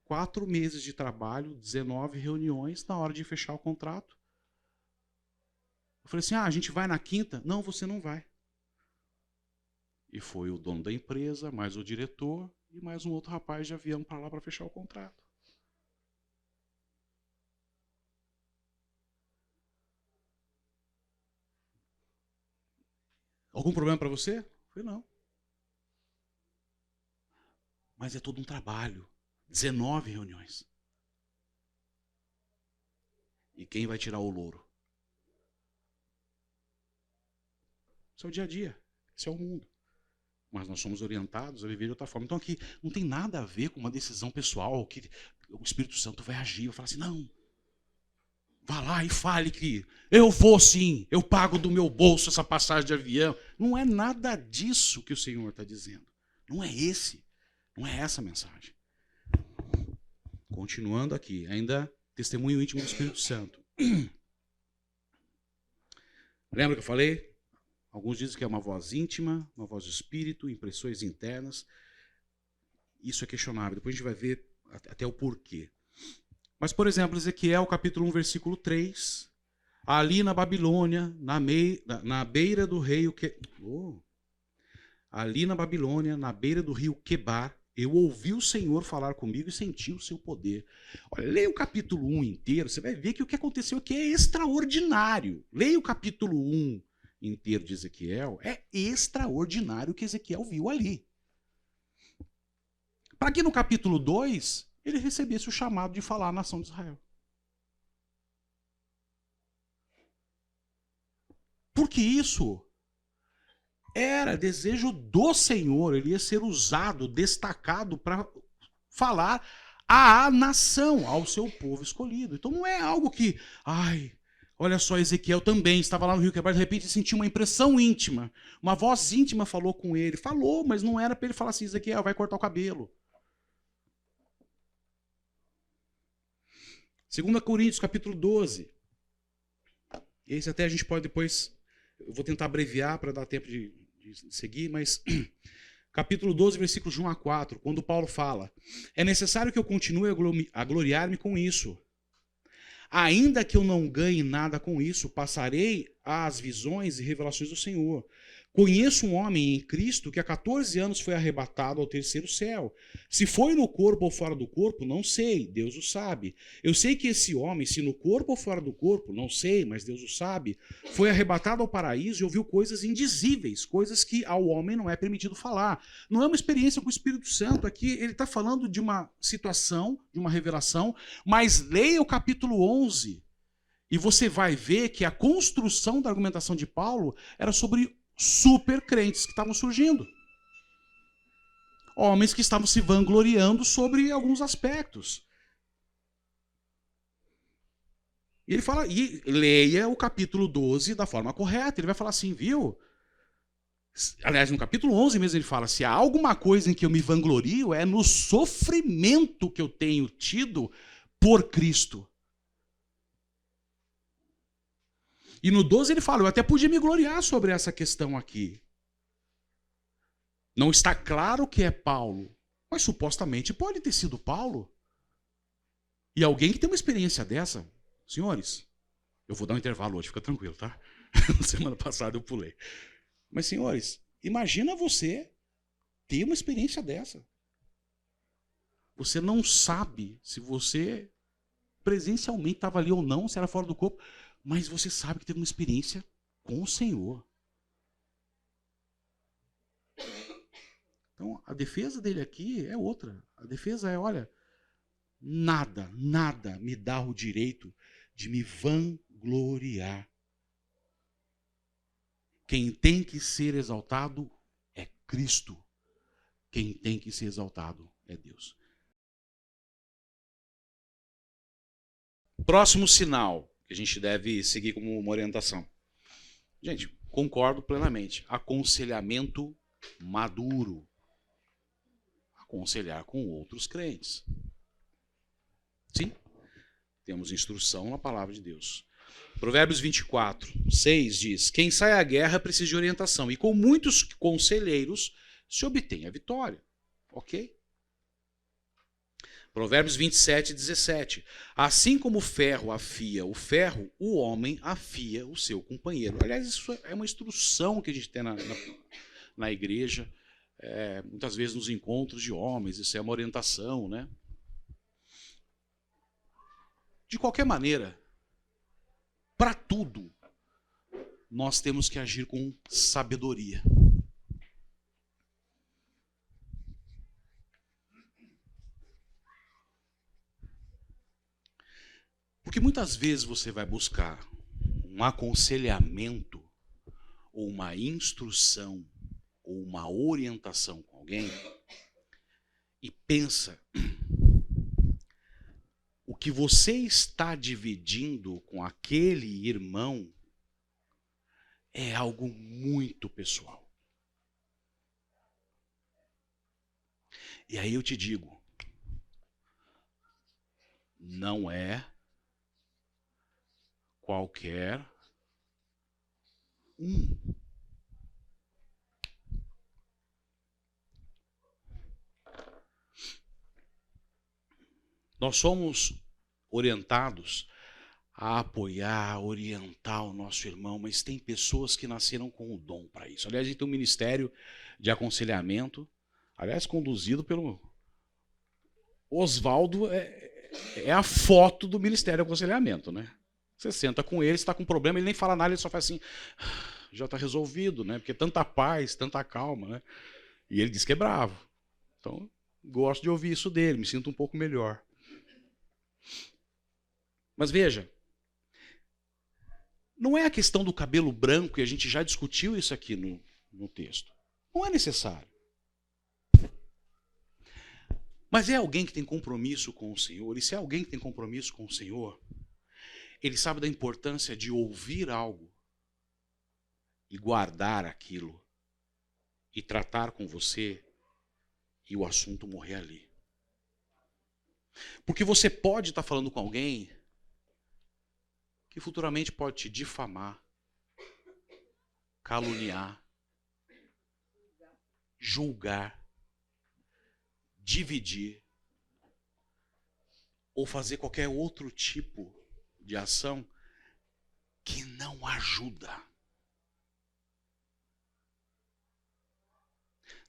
4 meses de trabalho, 19 reuniões, na hora de fechar o contrato. Eu falei assim, a gente vai na quinta? Não, você não vai. E foi o dono da empresa, mais o diretor e mais um outro rapaz de avião para lá para fechar o contrato. Algum problema para você? Eu falei, não. Mas é todo um trabalho. 19 reuniões. E quem vai tirar o louro? Isso é o dia a dia. Esse é o mundo. Mas nós somos orientados a viver de outra forma. Então aqui não tem nada a ver com uma decisão pessoal que o Espírito Santo vai agir. Eu falo assim, não. Vá lá e fale que eu vou sim, eu pago do meu bolso essa passagem de avião. Não é nada disso que o Senhor está dizendo. Não é essa a mensagem. Continuando aqui, ainda testemunho íntimo do Espírito Santo. Lembra que eu falei? Alguns dizem que é uma voz íntima, uma voz do Espírito, impressões internas. Isso é questionável. Depois a gente vai ver até o porquê. Mas, por exemplo, Ezequiel, capítulo 1, versículo 3. Ali na Babilônia, na beira do rio... Ali na Babilônia, na beira do rio Quebar, eu ouvi o Senhor falar comigo e senti o seu poder. Olha, leia o capítulo 1 inteiro, você vai ver que o que aconteceu aqui é extraordinário. Leia o capítulo 1 inteiro de Ezequiel, é extraordinário o que Ezequiel viu ali. Para que no capítulo 2 ele recebesse o chamado de falar à nação de Israel. Porque isso era desejo do Senhor, ele ia ser usado, destacado para falar à nação, ao seu povo escolhido. Então não é algo que, olha só, Ezequiel também estava lá no rio Quebar, de repente sentiu uma impressão íntima, uma voz íntima falou com ele, falou, mas não era para ele falar assim, Ezequiel, vai cortar o cabelo. 2 Coríntios, capítulo 12. Esse até a gente pode depois, eu vou tentar abreviar para dar tempo de seguir, mas capítulo 12, versículos de 1 a 4, quando Paulo fala, é necessário que eu continue a gloriar-me com isso. Ainda que eu não ganhe nada com isso, passarei às visões e revelações do Senhor. Conheço um homem em Cristo que há 14 anos foi arrebatado ao terceiro céu. Se foi no corpo ou fora do corpo, não sei, Deus o sabe. Eu sei que esse homem, se no corpo ou fora do corpo, não sei, mas Deus o sabe, foi arrebatado ao paraíso e ouviu coisas indizíveis, coisas que ao homem não é permitido falar. Não é uma experiência com o Espírito Santo, aqui ele está falando de uma situação, de uma revelação, mas leia o capítulo 11 e você vai ver que a construção da argumentação de Paulo era sobre super crentes que estavam surgindo. Homens que estavam se vangloriando sobre alguns aspectos. E ele fala, e leia o capítulo 12 da forma correta. Ele vai falar assim, viu? Aliás, no capítulo 11 mesmo ele fala, se há alguma coisa em que eu me vanglorio, é no sofrimento que eu tenho tido por Cristo. E no 12 ele fala, eu até podia me gloriar sobre essa questão aqui. Não está claro que é Paulo, mas supostamente pode ter sido Paulo. E alguém que tem uma experiência dessa, senhores, eu vou dar um intervalo hoje, fica tranquilo, tá? Semana passada eu pulei. Mas, senhores, imagina você ter uma experiência dessa. Você não sabe se você presencialmente estava ali ou não, se era fora do corpo, mas você sabe que teve uma experiência com o Senhor. Então, a defesa dele aqui é outra. A defesa é, olha, nada me dá o direito de me vangloriar. Quem tem que ser exaltado é Cristo. Quem tem que ser exaltado é Deus. Próximo sinal que a gente deve seguir como uma orientação. Gente, concordo plenamente. Aconselhamento maduro. Aconselhar com outros crentes. Sim, temos instrução na palavra de Deus. Provérbios 24, 6 diz, quem sai à guerra precisa de orientação, e com muitos conselheiros se obtém a vitória. Ok? Provérbios 27, 17. Assim como o ferro afia o ferro, o homem afia o seu companheiro. Aliás, isso é uma instrução que a gente tem na igreja, muitas vezes nos encontros de homens, isso é uma orientação, né? De qualquer maneira, para tudo, nós temos que agir com sabedoria. Porque muitas vezes você vai buscar um aconselhamento, ou uma instrução, ou uma orientação com alguém, e pensa, o que você está dividindo com aquele irmão é algo muito pessoal. E aí eu te digo, não é qualquer um. Nós somos orientados a apoiar, a orientar o nosso irmão, mas tem pessoas que nasceram com o dom para isso. Aliás, a gente tem um ministério de aconselhamento, aliás, conduzido pelo Oswaldo, é a foto do ministério de aconselhamento, né? Você senta com ele, está com um problema, ele nem fala nada, ele só faz assim, já está resolvido, né? Porque tanta paz, tanta calma, né? E ele diz que é bravo. Então, gosto de ouvir isso dele, me sinto um pouco melhor. Mas veja, não é a questão do cabelo branco, e a gente já discutiu isso aqui no texto. Não é necessário. Mas é alguém que tem compromisso com o Senhor, e se é alguém que tem compromisso com o Senhor, ele sabe da importância de ouvir algo e guardar aquilo e tratar com você e o assunto morrer ali. Porque você pode estar falando com alguém que futuramente pode te difamar, caluniar, julgar, dividir ou fazer qualquer outro tipo de ação que não ajuda.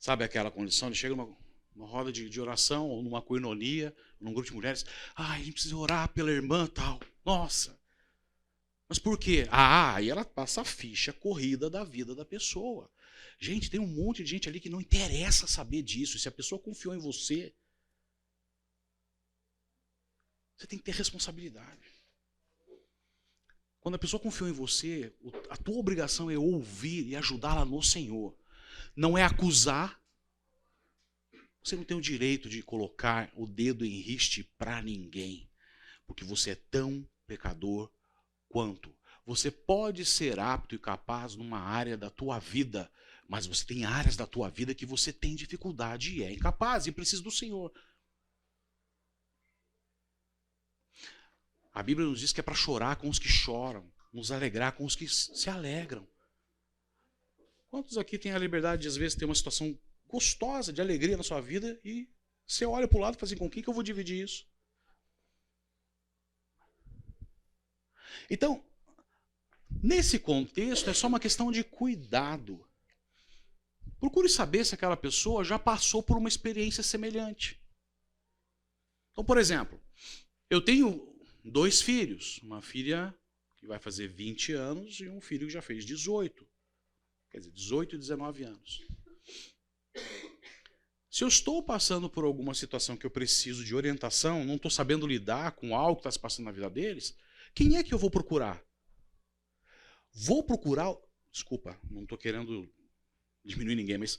Sabe aquela condição de chega numa roda de oração ou numa coinonia, num grupo de mulheres, a gente precisa orar pela irmã tal. Nossa! Mas por quê? Aí ela passa a ficha corrida da vida da pessoa. Gente, tem um monte de gente ali que não interessa saber disso. Se a pessoa confiou em você, você tem que ter responsabilidade. Quando a pessoa confiou em você, a tua obrigação é ouvir e ajudá-la no Senhor. Não é acusar. Você não tem o direito de colocar o dedo em riste para ninguém, porque você é tão pecador quanto. Você pode ser apto e capaz numa área da tua vida, mas você tem áreas da tua vida que você tem dificuldade e é incapaz e precisa do Senhor. A Bíblia nos diz que é para chorar com os que choram, nos alegrar com os que se alegram. Quantos aqui têm a liberdade de, às vezes, ter uma situação gostosa, de alegria na sua vida, e você olha para o lado e fala assim, com quem que eu vou dividir isso? Então, nesse contexto, é só uma questão de cuidado. Procure saber se aquela pessoa já passou por uma experiência semelhante. Então, por exemplo, eu tenho 2 filhos. Uma filha que vai fazer 20 anos e um filho que já fez 18. Quer dizer, 18 e 19 anos. Se eu estou passando por alguma situação que eu preciso de orientação, não estou sabendo lidar com algo que está se passando na vida deles, quem é que eu vou procurar? Vou procurar... Desculpa, não estou querendo diminuir ninguém, mas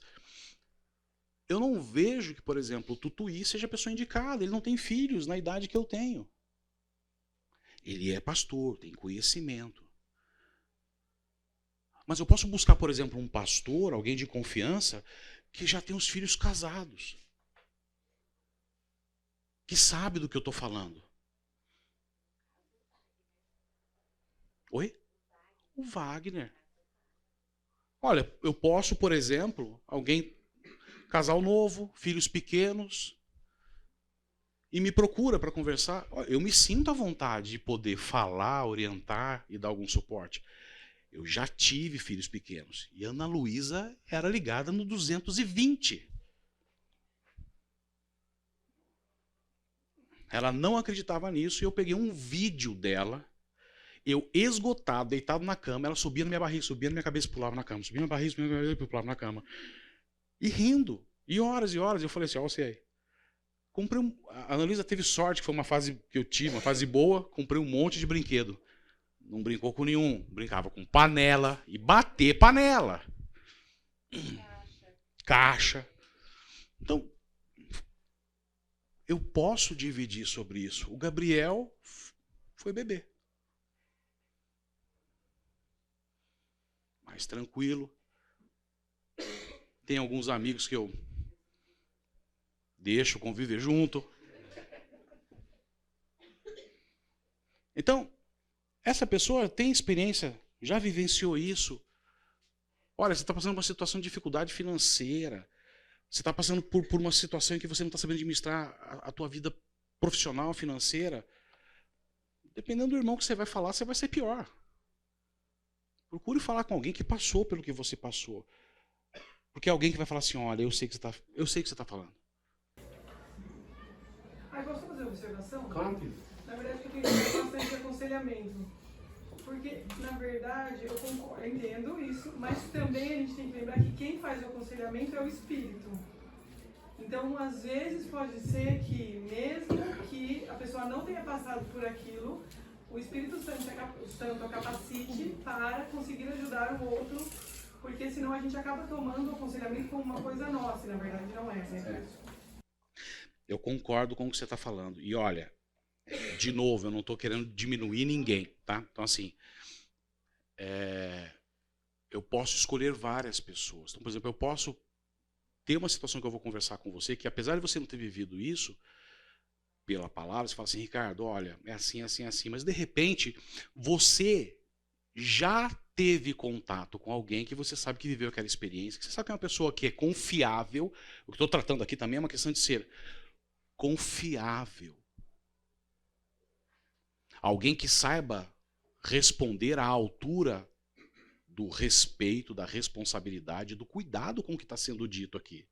eu não vejo que, por exemplo, o Tutuí seja a pessoa indicada. Ele não tem filhos na idade que eu tenho. Ele é pastor, tem conhecimento. Mas eu posso buscar, por exemplo, um pastor, alguém de confiança, que já tem os filhos casados. Que sabe do que eu estou falando. Oi? O Wagner. Olha, eu posso, por exemplo, alguém, casal novo, filhos pequenos, e me procura para conversar. Eu me sinto à vontade de poder falar, orientar e dar algum suporte. Eu já tive filhos pequenos. E Ana Luísa era ligada no 220. Ela não acreditava nisso e eu peguei um vídeo dela. Eu esgotado, deitado na cama, ela subia na minha barriga, subia na minha cabeça e pulava na cama. Subia na minha barriga, subia na minha cabeça e pulava na cama. E rindo. E horas, eu falei assim, ó, você aí. Comprei a Ana Luísa teve sorte, que foi uma fase que eu tive, uma fase boa, comprei um monte de brinquedo. Não brincou com nenhum. Brincava com panela e bater panela. Caixa. Então, eu posso dividir sobre isso. O Gabriel foi bebê. Mais tranquilo. Tem alguns amigos que eu deixo conviver junto. Então, essa pessoa tem experiência, já vivenciou isso. Olha, você está passando por uma situação de dificuldade financeira. Você está passando por uma situação em que você não está sabendo administrar a tua vida profissional, financeira. Dependendo do irmão que você vai falar, você vai ser pior. Procure falar com alguém que passou pelo que você passou. Porque é alguém que vai falar assim, olha, eu sei que você está falando. Posso fazer uma observação? Claro que... Na verdade, eu tenho bastante aconselhamento. Porque, na verdade, eu concordo, entendo isso, mas também a gente tem que lembrar que quem faz o aconselhamento é o espírito. Então, às vezes, pode ser que, mesmo que a pessoa não tenha passado por aquilo, o Espírito Santo a capacite para conseguir ajudar o outro, porque senão a gente acaba tomando o aconselhamento como uma coisa nossa, e na verdade não é, né? Eu concordo com o que você está falando. E olha, de novo, eu não estou querendo diminuir ninguém, tá? Então, assim, eu posso escolher várias pessoas. Então, por exemplo, eu posso ter uma situação que eu vou conversar com você, que apesar de você não ter vivido isso, pela palavra, você fala assim, Ricardo, olha, é assim, assim, assim. Mas, de repente, você já teve contato com alguém que você sabe que viveu aquela experiência, que você sabe que é uma pessoa que é confiável. O que estou tratando aqui também é uma questão de ser confiável. Alguém que saiba responder à altura do respeito, da responsabilidade, do cuidado com o que está sendo dito aqui.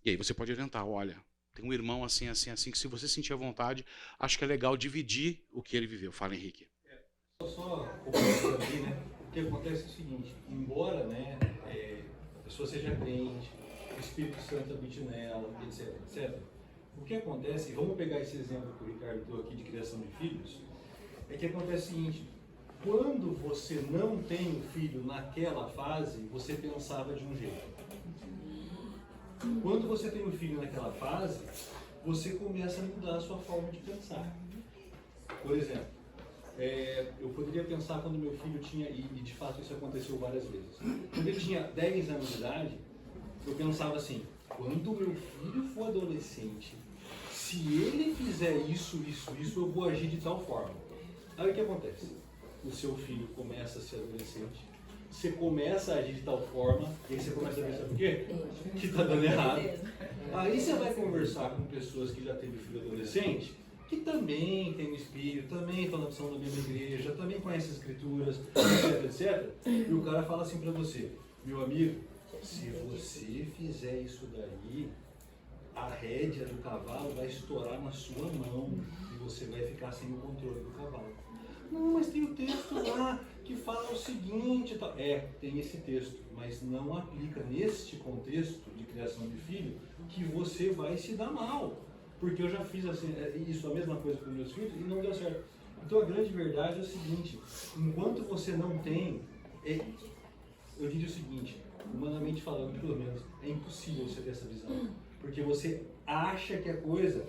E aí você pode orientar, olha, tem um irmão assim, assim, assim, que se você sentir à vontade, acho que é legal dividir o que ele viveu. Fala, Henrique. Só complementando ali, né? O que acontece é o seguinte, embora, né, a pessoa seja crente, o Espírito Santo habite nela, etc, etc. O que acontece, vamos pegar esse exemplo que o Ricardo deu aqui de criação de filhos, é que acontece o seguinte, quando você não tem um filho naquela fase, você pensava de um jeito. Quando você tem um filho naquela fase, você começa a mudar a sua forma de pensar. Por exemplo, eu poderia pensar quando meu filho tinha, e de fato isso aconteceu várias vezes, quando ele tinha 10 anos de idade, eu pensava assim, quando meu filho for adolescente, se ele fizer isso, eu vou agir de tal forma. Aí o que acontece? O seu filho começa a ser adolescente, você começa a agir de tal forma, e aí você começa a ver, sabe por quê? Que tá dando errado. Aí você vai conversar com pessoas que já teve filho adolescente, que também tem o espírito, também estão na opção da mesma igreja, também conhecem as escrituras, etc. E o cara fala assim pra você, meu amigo, se você fizer isso daí, a rédea do cavalo vai estourar na sua mão e você vai ficar sem o controle do cavalo. Não, mas tem o texto lá que fala o seguinte, tá? Tem esse texto, mas não aplica neste contexto de criação de filho que você vai se dar mal. Porque eu já fiz assim, isso, a mesma coisa com meus filhos e não deu certo. Então a grande verdade é o seguinte, enquanto você não tem, eu diria o seguinte, humanamente falando, pelo menos, é impossível você ter essa visão. Porque você acha que a coisa,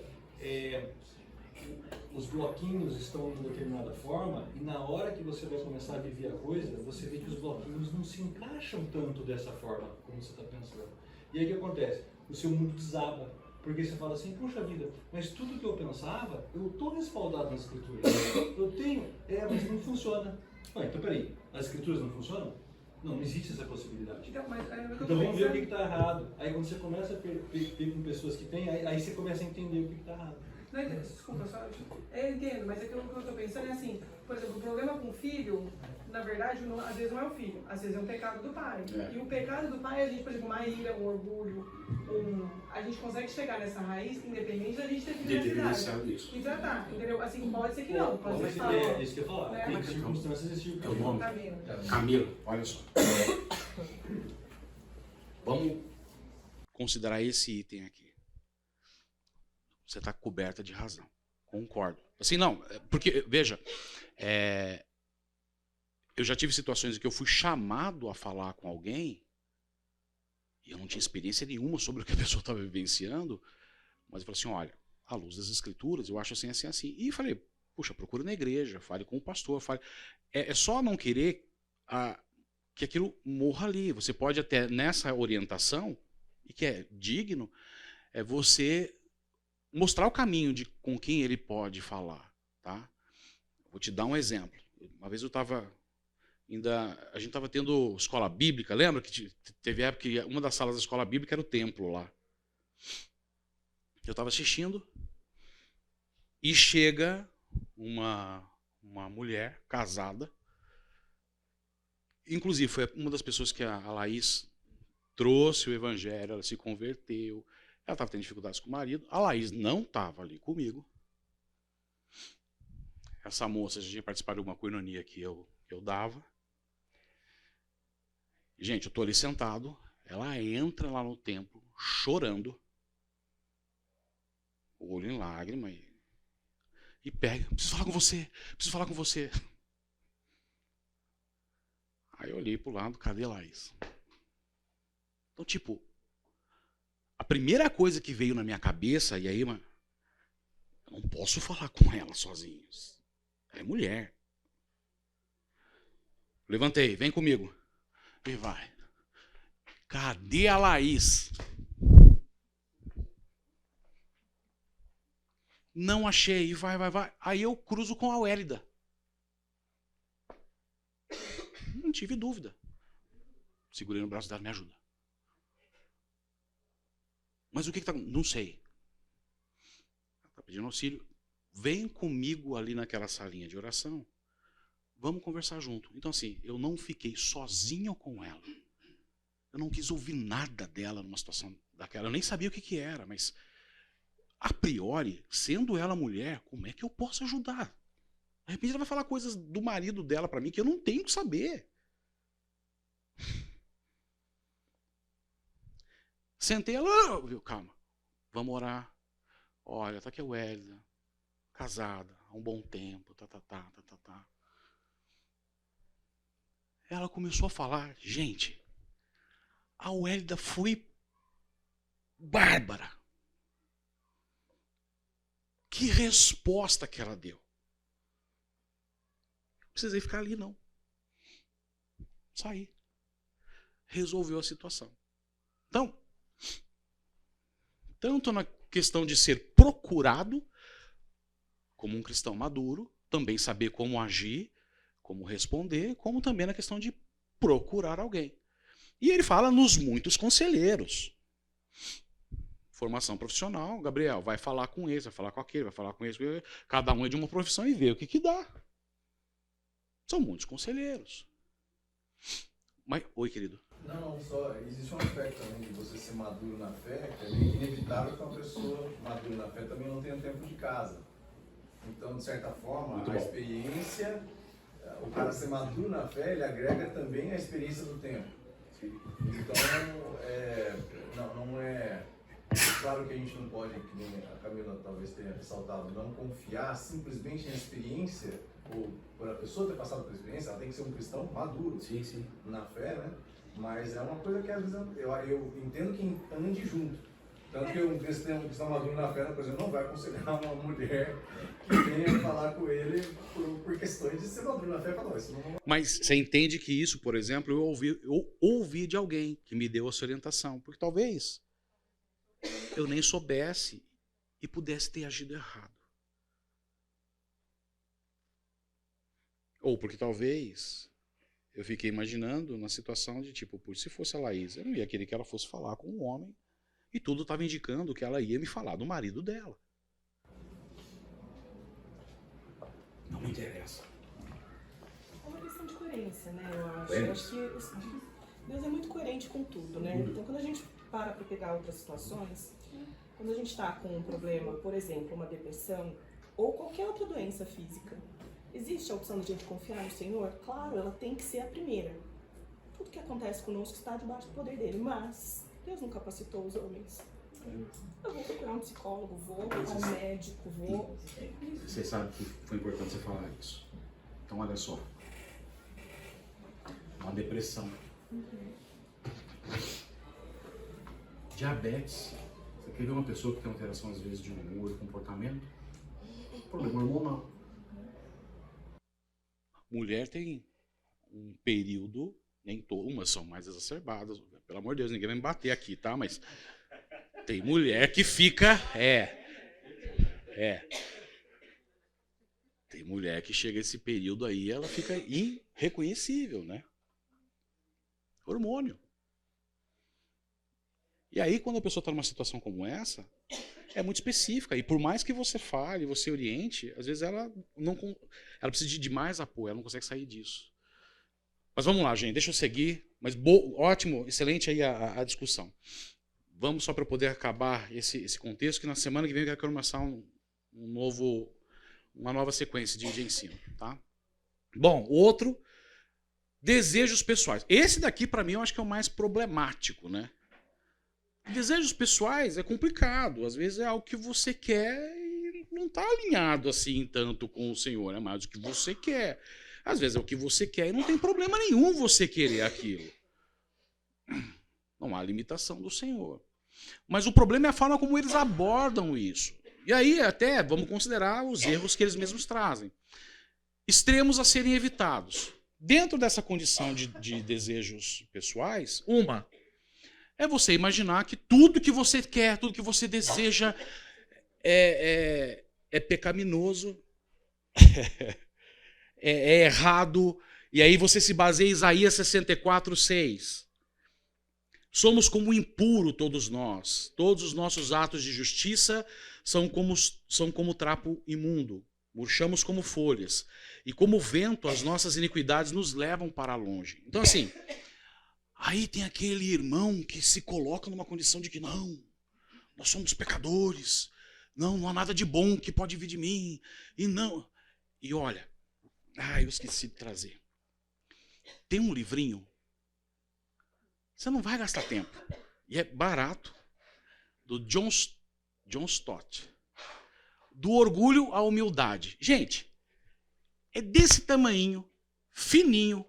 os bloquinhos estão de uma determinada forma e na hora que você vai começar a viver a coisa, você vê que os bloquinhos não se encaixam tanto dessa forma como você está pensando. E aí o que acontece? O seu mundo desaba. Porque você fala assim, puxa vida, mas tudo que eu pensava, eu estou respaldado nas escrituras. Eu tenho, mas não funciona. Então peraí, as escrituras não funcionam? Não existe essa possibilidade. Então Vamos ver o que está errado. Aí quando você começa a ver com pessoas que têm, aí você começa a entender o que está errado. Não, desculpa, só. Eu entendo, mas é que o que eu estou pensando é assim, por exemplo, o problema com o filho, na verdade, às vezes não é o filho, às vezes é um pecado do pai. E o pecado do pai, a gente, por exemplo, uma ira, um orgulho, a gente consegue chegar nessa raiz independente da gente ter criatividade. E tratar, entendeu? Assim, pode ser que não, pode ser que não. É isso que eu ia falar. Tem circunstâncias desse tipo. É o nome. Camilo, olha só. Vamos considerar esse item aqui. Você está coberta de razão. Concordo. Assim, não, porque, veja, eu já tive situações em que eu fui chamado a falar com alguém e eu não tinha experiência nenhuma sobre o que a pessoa estava vivenciando, mas eu falei assim, olha, à luz das escrituras, eu acho assim, assim, assim. E falei, puxa, procura na igreja, fale com o pastor, fale. É só não querer que aquilo morra ali. Você pode até, nessa orientação, e que é digno, você mostrar o caminho com quem ele pode falar, tá? Vou te dar um exemplo. Uma vez a gente estava tendo escola bíblica, lembra que teve época que uma das salas da escola bíblica era o templo lá. Eu estava assistindo e chega uma mulher casada, inclusive foi uma das pessoas que a Laís trouxe o evangelho, ela se converteu. Ela estava tendo dificuldades com o marido. A Laís não estava ali comigo. Essa moça já tinha participado de uma coinonia que eu dava. Gente, eu estou ali sentado. Ela entra lá no templo, chorando. O olho em lágrima. E pega. Preciso falar com você. Preciso falar com você. Aí eu olhei para o lado. Cadê a Laís? Então, tipo... A primeira coisa que veio na minha cabeça, e aí, eu não posso falar com ela sozinho. Ela é mulher. Levantei, vem comigo. E vai. Cadê a Laís? Não achei, e vai. Aí eu cruzo com a Wélida. Não tive dúvida. Segurei no braço dela, me ajuda. Mas o que está... Não sei. Ela está pedindo auxílio. Vem comigo ali naquela salinha de oração. Vamos conversar junto. Então, assim, eu não fiquei sozinho com ela. Eu não quis ouvir nada dela numa situação daquela. Eu nem sabia o que era, mas, a priori, sendo ela mulher, como é que eu posso ajudar? De repente ela vai falar coisas do marido dela para mim que eu não tenho que saber. Sentei ela, viu, calma, vamos orar. Olha, tá aqui a Wélida, casada há um bom tempo, tá. Ela começou a falar, gente, a Wélida foi bárbara. Que resposta que ela deu. Não precisei ficar ali, não. Saí. Resolveu a situação. Então, tanto na questão de ser procurado como um cristão maduro, também saber como agir, como responder, como também na questão de procurar alguém. E ele fala nos muitos conselheiros. Formação profissional, Gabriel, vai falar com esse, vai falar com aquele, vai falar com esse, cada um é de uma profissão e vê o que dá. São muitos conselheiros. Mas, oi, querido. Não, só existe um aspecto também de você ser maduro na fé, que é meio que inevitável que uma pessoa madura na fé também não tenha um tempo de casa. Então, de certa forma, Muito a bom. experiência, o cara ser maduro na fé, ele agrega também a experiência do tempo. Então, não é... Claro que a gente não pode, que nem a Camila talvez tenha ressaltado, não confiar simplesmente na experiência, ou por a pessoa ter passado por experiência, ela tem que ser um cristão maduro na fé, né? Mas é uma coisa que às vezes eu entendo que ande junto. Tanto que um cristão maduro na fé, por exemplo, não vai aconselhar uma mulher que venha falar com ele por questões de ser maduro na fé. Falar, isso não... Mas você entende que isso, por exemplo, eu ouvi de alguém que me deu essa orientação. Porque talvez eu nem soubesse e pudesse ter agido errado. Ou porque talvez eu fiquei imaginando na situação de tipo, se fosse a Laís, eu não ia querer que ela fosse falar com um homem e tudo estava indicando que ela ia me falar do marido dela. Não me interessa. É uma questão de coerência, né? Eu acho que Deus é muito coerente com tudo, né? Então, quando a gente para pegar outras situações, quando a gente está com um problema, por exemplo, uma depressão ou qualquer outra doença física, existe a opção de a gente confiar no Senhor? Claro, ela tem que ser a primeira. Tudo que acontece conosco está debaixo do poder dele, mas Deus não capacitou os homens. Eu vou procurar um psicólogo, vou procurar um médico, vou... Você sabe que foi importante você falar isso. Então, olha só. Uma depressão. Diabetes. Você quer ver uma pessoa que tem alteração, às vezes, de humor e comportamento? Problema hormonal. Mulher tem um período, nem todas, umas são mais exacerbadas. Pelo amor de Deus, ninguém vai me bater aqui, tá? Mas tem mulher que fica... Tem mulher que chega esse período aí, ela fica irreconhecível, né? Hormônio. E aí, quando a pessoa está numa situação como essa, é muito específica. E por mais que você fale, você oriente, às vezes ela precisa de mais apoio, ela não consegue sair disso. Mas vamos lá, gente, deixa eu seguir. Mas ótimo, excelente aí a discussão. Vamos só para poder acabar esse contexto, que na semana que vem eu quero começar uma nova sequência de ensino. Tá? Bom, outro, desejos pessoais. Esse daqui, para mim, eu acho que é o mais problemático, né? Desejos pessoais é complicado. Às vezes é algo que você quer e não está alinhado assim tanto com o Senhor. É mais o que você quer. Às vezes é o que você quer e não tem problema nenhum você querer aquilo. Não há limitação do Senhor. Mas o problema é a forma como eles abordam isso. E aí até vamos considerar os erros que eles mesmos trazem. Extremos a serem evitados. Dentro dessa condição de desejos pessoais, é você imaginar que tudo que você quer, tudo que você deseja é pecaminoso, é errado, e aí você se baseia em Isaías 64:6. Somos como impuro todos nós, todos os nossos atos de justiça são como trapo imundo, murchamos como folhas, e como vento as nossas iniquidades nos levam para longe. Então assim... Aí tem aquele irmão que se coloca numa condição de que não, nós somos pecadores, não há nada de bom que pode vir de mim, e não. E olha, eu esqueci de trazer. Tem um livrinho, você não vai gastar tempo, e é barato, do John Stott, Do Orgulho à Humildade. Gente, é desse tamanho, fininho,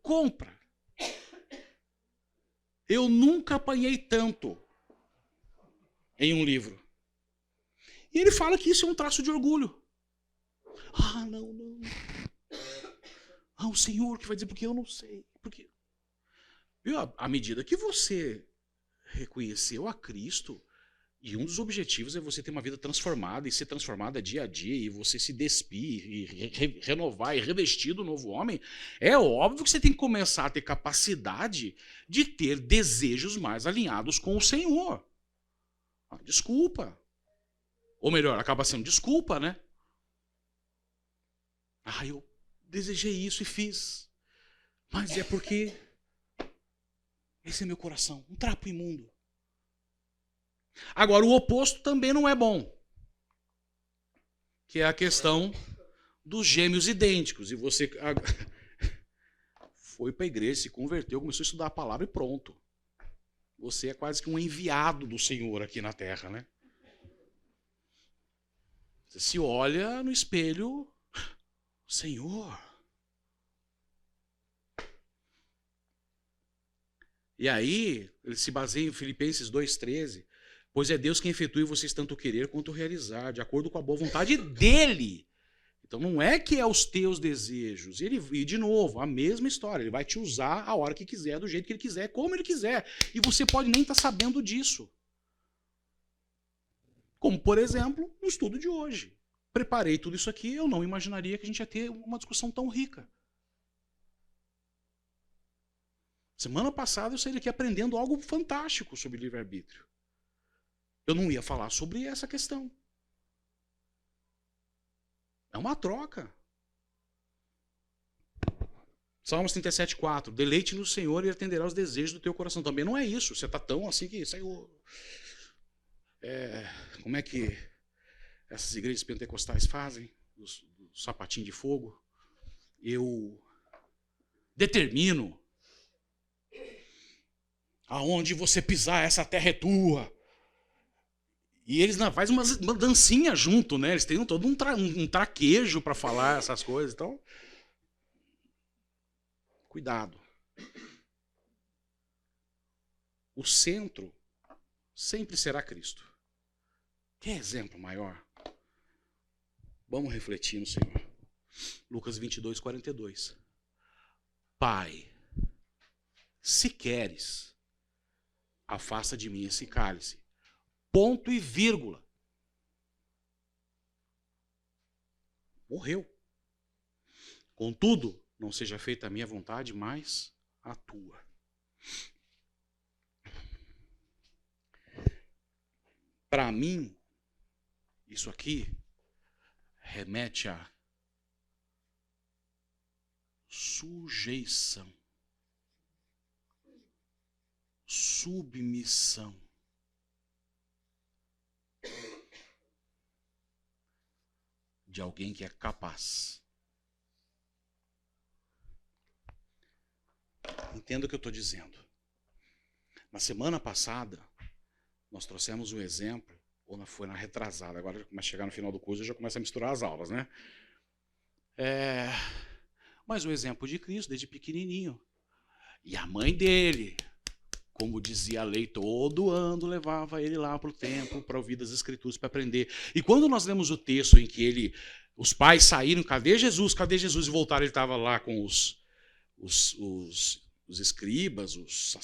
compra. Eu nunca apanhei tanto em um livro. E ele fala que isso é um traço de orgulho. Não. O Senhor que vai dizer, porque eu não sei. Porque... Viu? À medida que você reconheceu a Cristo E um dos objetivos é você ter uma vida transformada e ser transformada dia a dia e você se despir e renovar e revestir do novo homem. É óbvio que você tem que começar a ter capacidade de ter desejos mais alinhados com o Senhor. Desculpa. Ou melhor, acaba sendo desculpa, né? Eu desejei isso e fiz. Mas é porque esse é meu coração, um trapo imundo. Agora, o oposto também não é bom. Que é a questão dos gêmeos idênticos. E você foi para a igreja, se converteu, começou a estudar a palavra e pronto. Você é quase que um enviado do Senhor aqui na terra, né? Você se olha no espelho, Senhor. E aí, ele se baseia em Filipenses 2,13. Pois é Deus quem efetua em vocês tanto querer quanto realizar, de acordo com a boa vontade dele. Então não é que é os teus desejos. E de novo, a mesma história. Ele vai te usar a hora que quiser, do jeito que ele quiser, como ele quiser. E você pode nem estar sabendo disso. Como, por exemplo, no estudo de hoje. Preparei tudo isso aqui, eu não imaginaria que a gente ia ter uma discussão tão rica. Semana passada eu saí daqui aprendendo algo fantástico sobre livre-arbítrio. Eu não ia falar sobre essa questão. É uma troca. Salmos 37,4. Deleite no Senhor e ele atenderá os desejos do teu coração. Também não é isso. Você está tão assim que saiu. Como é que essas igrejas pentecostais fazem? Os sapatinhos de fogo. Eu determino. Aonde você pisar, essa terra é tua. E eles fazem uma dancinha junto, né? Eles têm todo um traquejo para falar essas coisas. Então, cuidado. O centro sempre será Cristo. Quer exemplo maior? Vamos refletir no Senhor. Lucas 22:42. Pai, se queres, afasta de mim esse cálice. Ponto e vírgula. Morreu. Contudo, não seja feita a minha vontade, mas a tua. Para mim, isso aqui remete a sujeição, submissão. De alguém que é capaz. Entenda o que eu estou dizendo. Na semana passada, nós trouxemos um exemplo, ou foi na retrasada, agora começa a chegar no final do curso e já começa a misturar as aulas, né? Mas o exemplo de Cristo, desde pequenininho. E a mãe dele, como dizia a lei, todo ano levava ele lá para o templo para ouvir das Escrituras, para aprender. E quando nós lemos o texto em que os pais saíram, cadê Jesus? Cadê Jesus? E voltaram, ele estava lá com os escribas, os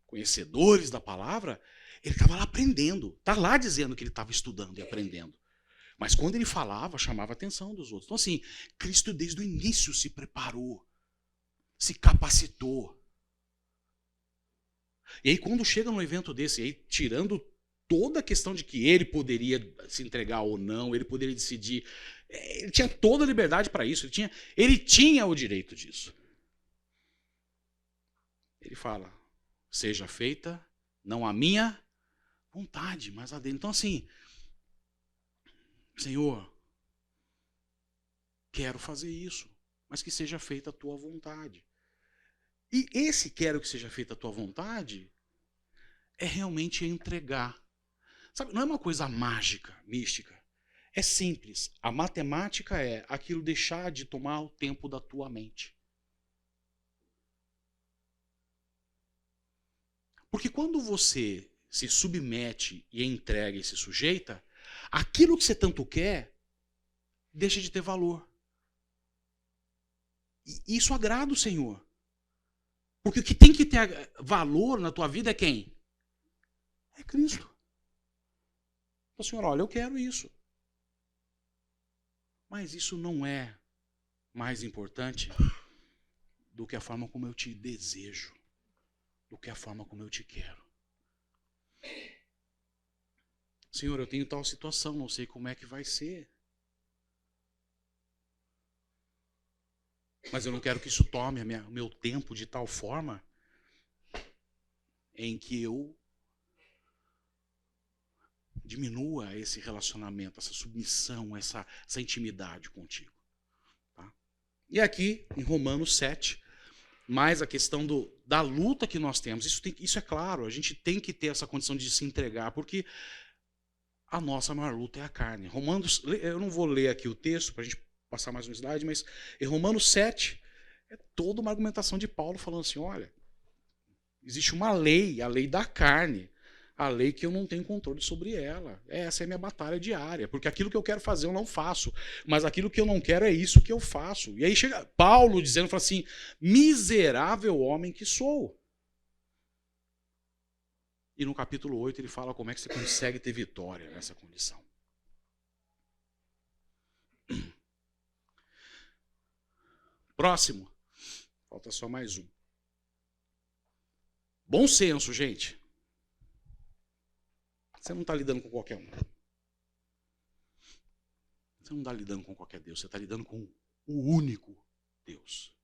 conhecedores da palavra, ele estava lá aprendendo. Está lá dizendo que ele estava estudando e aprendendo. Mas quando ele falava, chamava a atenção dos outros. Então assim, Cristo desde o início se preparou, se capacitou. E aí quando chega num evento desse, aí, tirando toda a questão de que ele poderia se entregar ou não, ele poderia decidir, ele tinha toda a liberdade para isso, ele tinha o direito disso. Ele fala, seja feita não a minha vontade, mas a dele. Então assim, Senhor, quero fazer isso, mas que seja feita a tua vontade. E esse quero que seja feita a tua vontade é realmente entregar. Sabe, não é uma coisa mágica, mística. É simples. A matemática é aquilo deixar de tomar o tempo da tua mente. Porque quando você se submete e entrega e se sujeita, aquilo que você tanto quer deixa de ter valor. E isso agrada o Senhor. Porque o que tem que ter valor na tua vida é quem? É Cristo. Então, Senhor, olha, eu quero isso. Mas isso não é mais importante do que a forma como eu te desejo, do que a forma como eu te quero. Senhor, eu tenho tal situação, não sei como é que vai ser. Mas eu não quero que isso tome o meu tempo de tal forma em que eu diminua esse relacionamento, essa submissão, essa intimidade contigo. Tá? E aqui, em Romanos 7, mais a questão da luta que nós temos. Isso é claro, a gente tem que ter essa condição de se entregar, porque a nossa maior luta é a carne. Romanos, eu não vou ler aqui o texto para a gente passar mais um slide, mas em Romanos 7 é toda uma argumentação de Paulo falando assim, olha, existe uma lei, a lei da carne, a lei que eu não tenho controle sobre ela. Essa é a minha batalha diária, porque aquilo que eu quero fazer eu não faço, mas aquilo que eu não quero é isso que eu faço. E aí chega Paulo dizendo, fala assim, miserável homem que sou. E no capítulo 8 ele fala como é que você consegue ter vitória nessa condição. Próximo. Falta só mais um. Bom senso, gente. Você não está lidando com qualquer um. Você não está lidando com qualquer Deus. Você está lidando com o único Deus.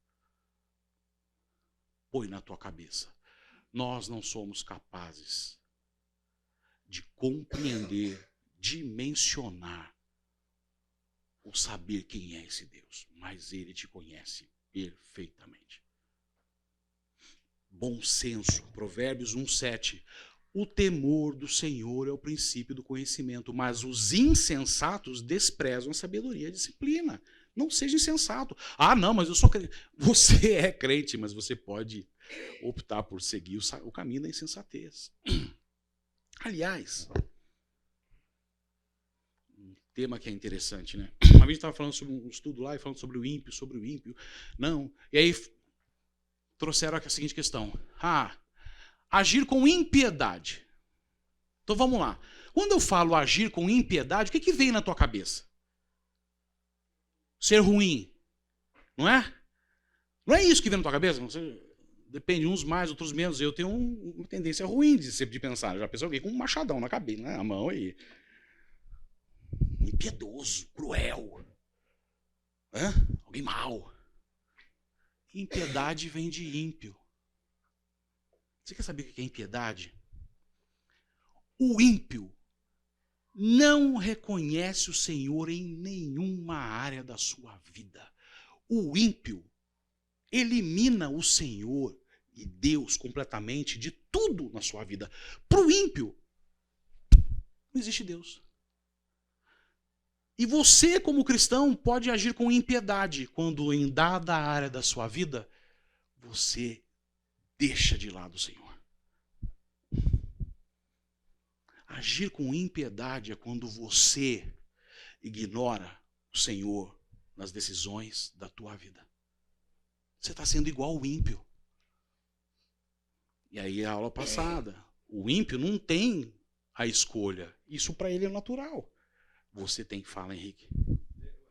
Põe na tua cabeça. Nós não somos capazes de compreender, dimensionar ou saber quem é esse Deus. Mas Ele te conhece perfeitamente. Bom senso. Provérbios 1:7. O temor do Senhor é o princípio do conhecimento, mas os insensatos desprezam a sabedoria e a disciplina. Não seja insensato. Ah, não, mas eu sou crente. Você é crente, mas você pode optar por seguir o caminho da insensatez. Aliás, um tema que é interessante, né? Uma vez estava falando sobre um estudo lá e falando sobre o ímpio. Não. E aí trouxeram a seguinte questão. Agir com impiedade. Então vamos lá. Quando eu falo agir com impiedade, o que vem na tua cabeça? Ser ruim. Não é? Não é isso que vem na tua cabeça? Depende, uns mais, outros menos. Eu tenho uma tendência ruim de pensar. Já pensou alguém com um machadão na cabeça, né? A mão aí. Impiedoso, cruel. Alguém mau. Impiedade vem de ímpio. Você quer saber o que é impiedade? O ímpio não reconhece o Senhor em nenhuma área da sua vida. O ímpio elimina o Senhor e Deus completamente de tudo na sua vida. Para o ímpio, não existe Deus. E você, como cristão, pode agir com impiedade quando em dada área da sua vida, você deixa de lado o Senhor. Agir com impiedade é quando você ignora o Senhor nas decisões da tua vida. Você está sendo igual ao ímpio. E aí a aula passada, o ímpio não tem a escolha. Isso para ele é natural. Você tem que falar, Henrique.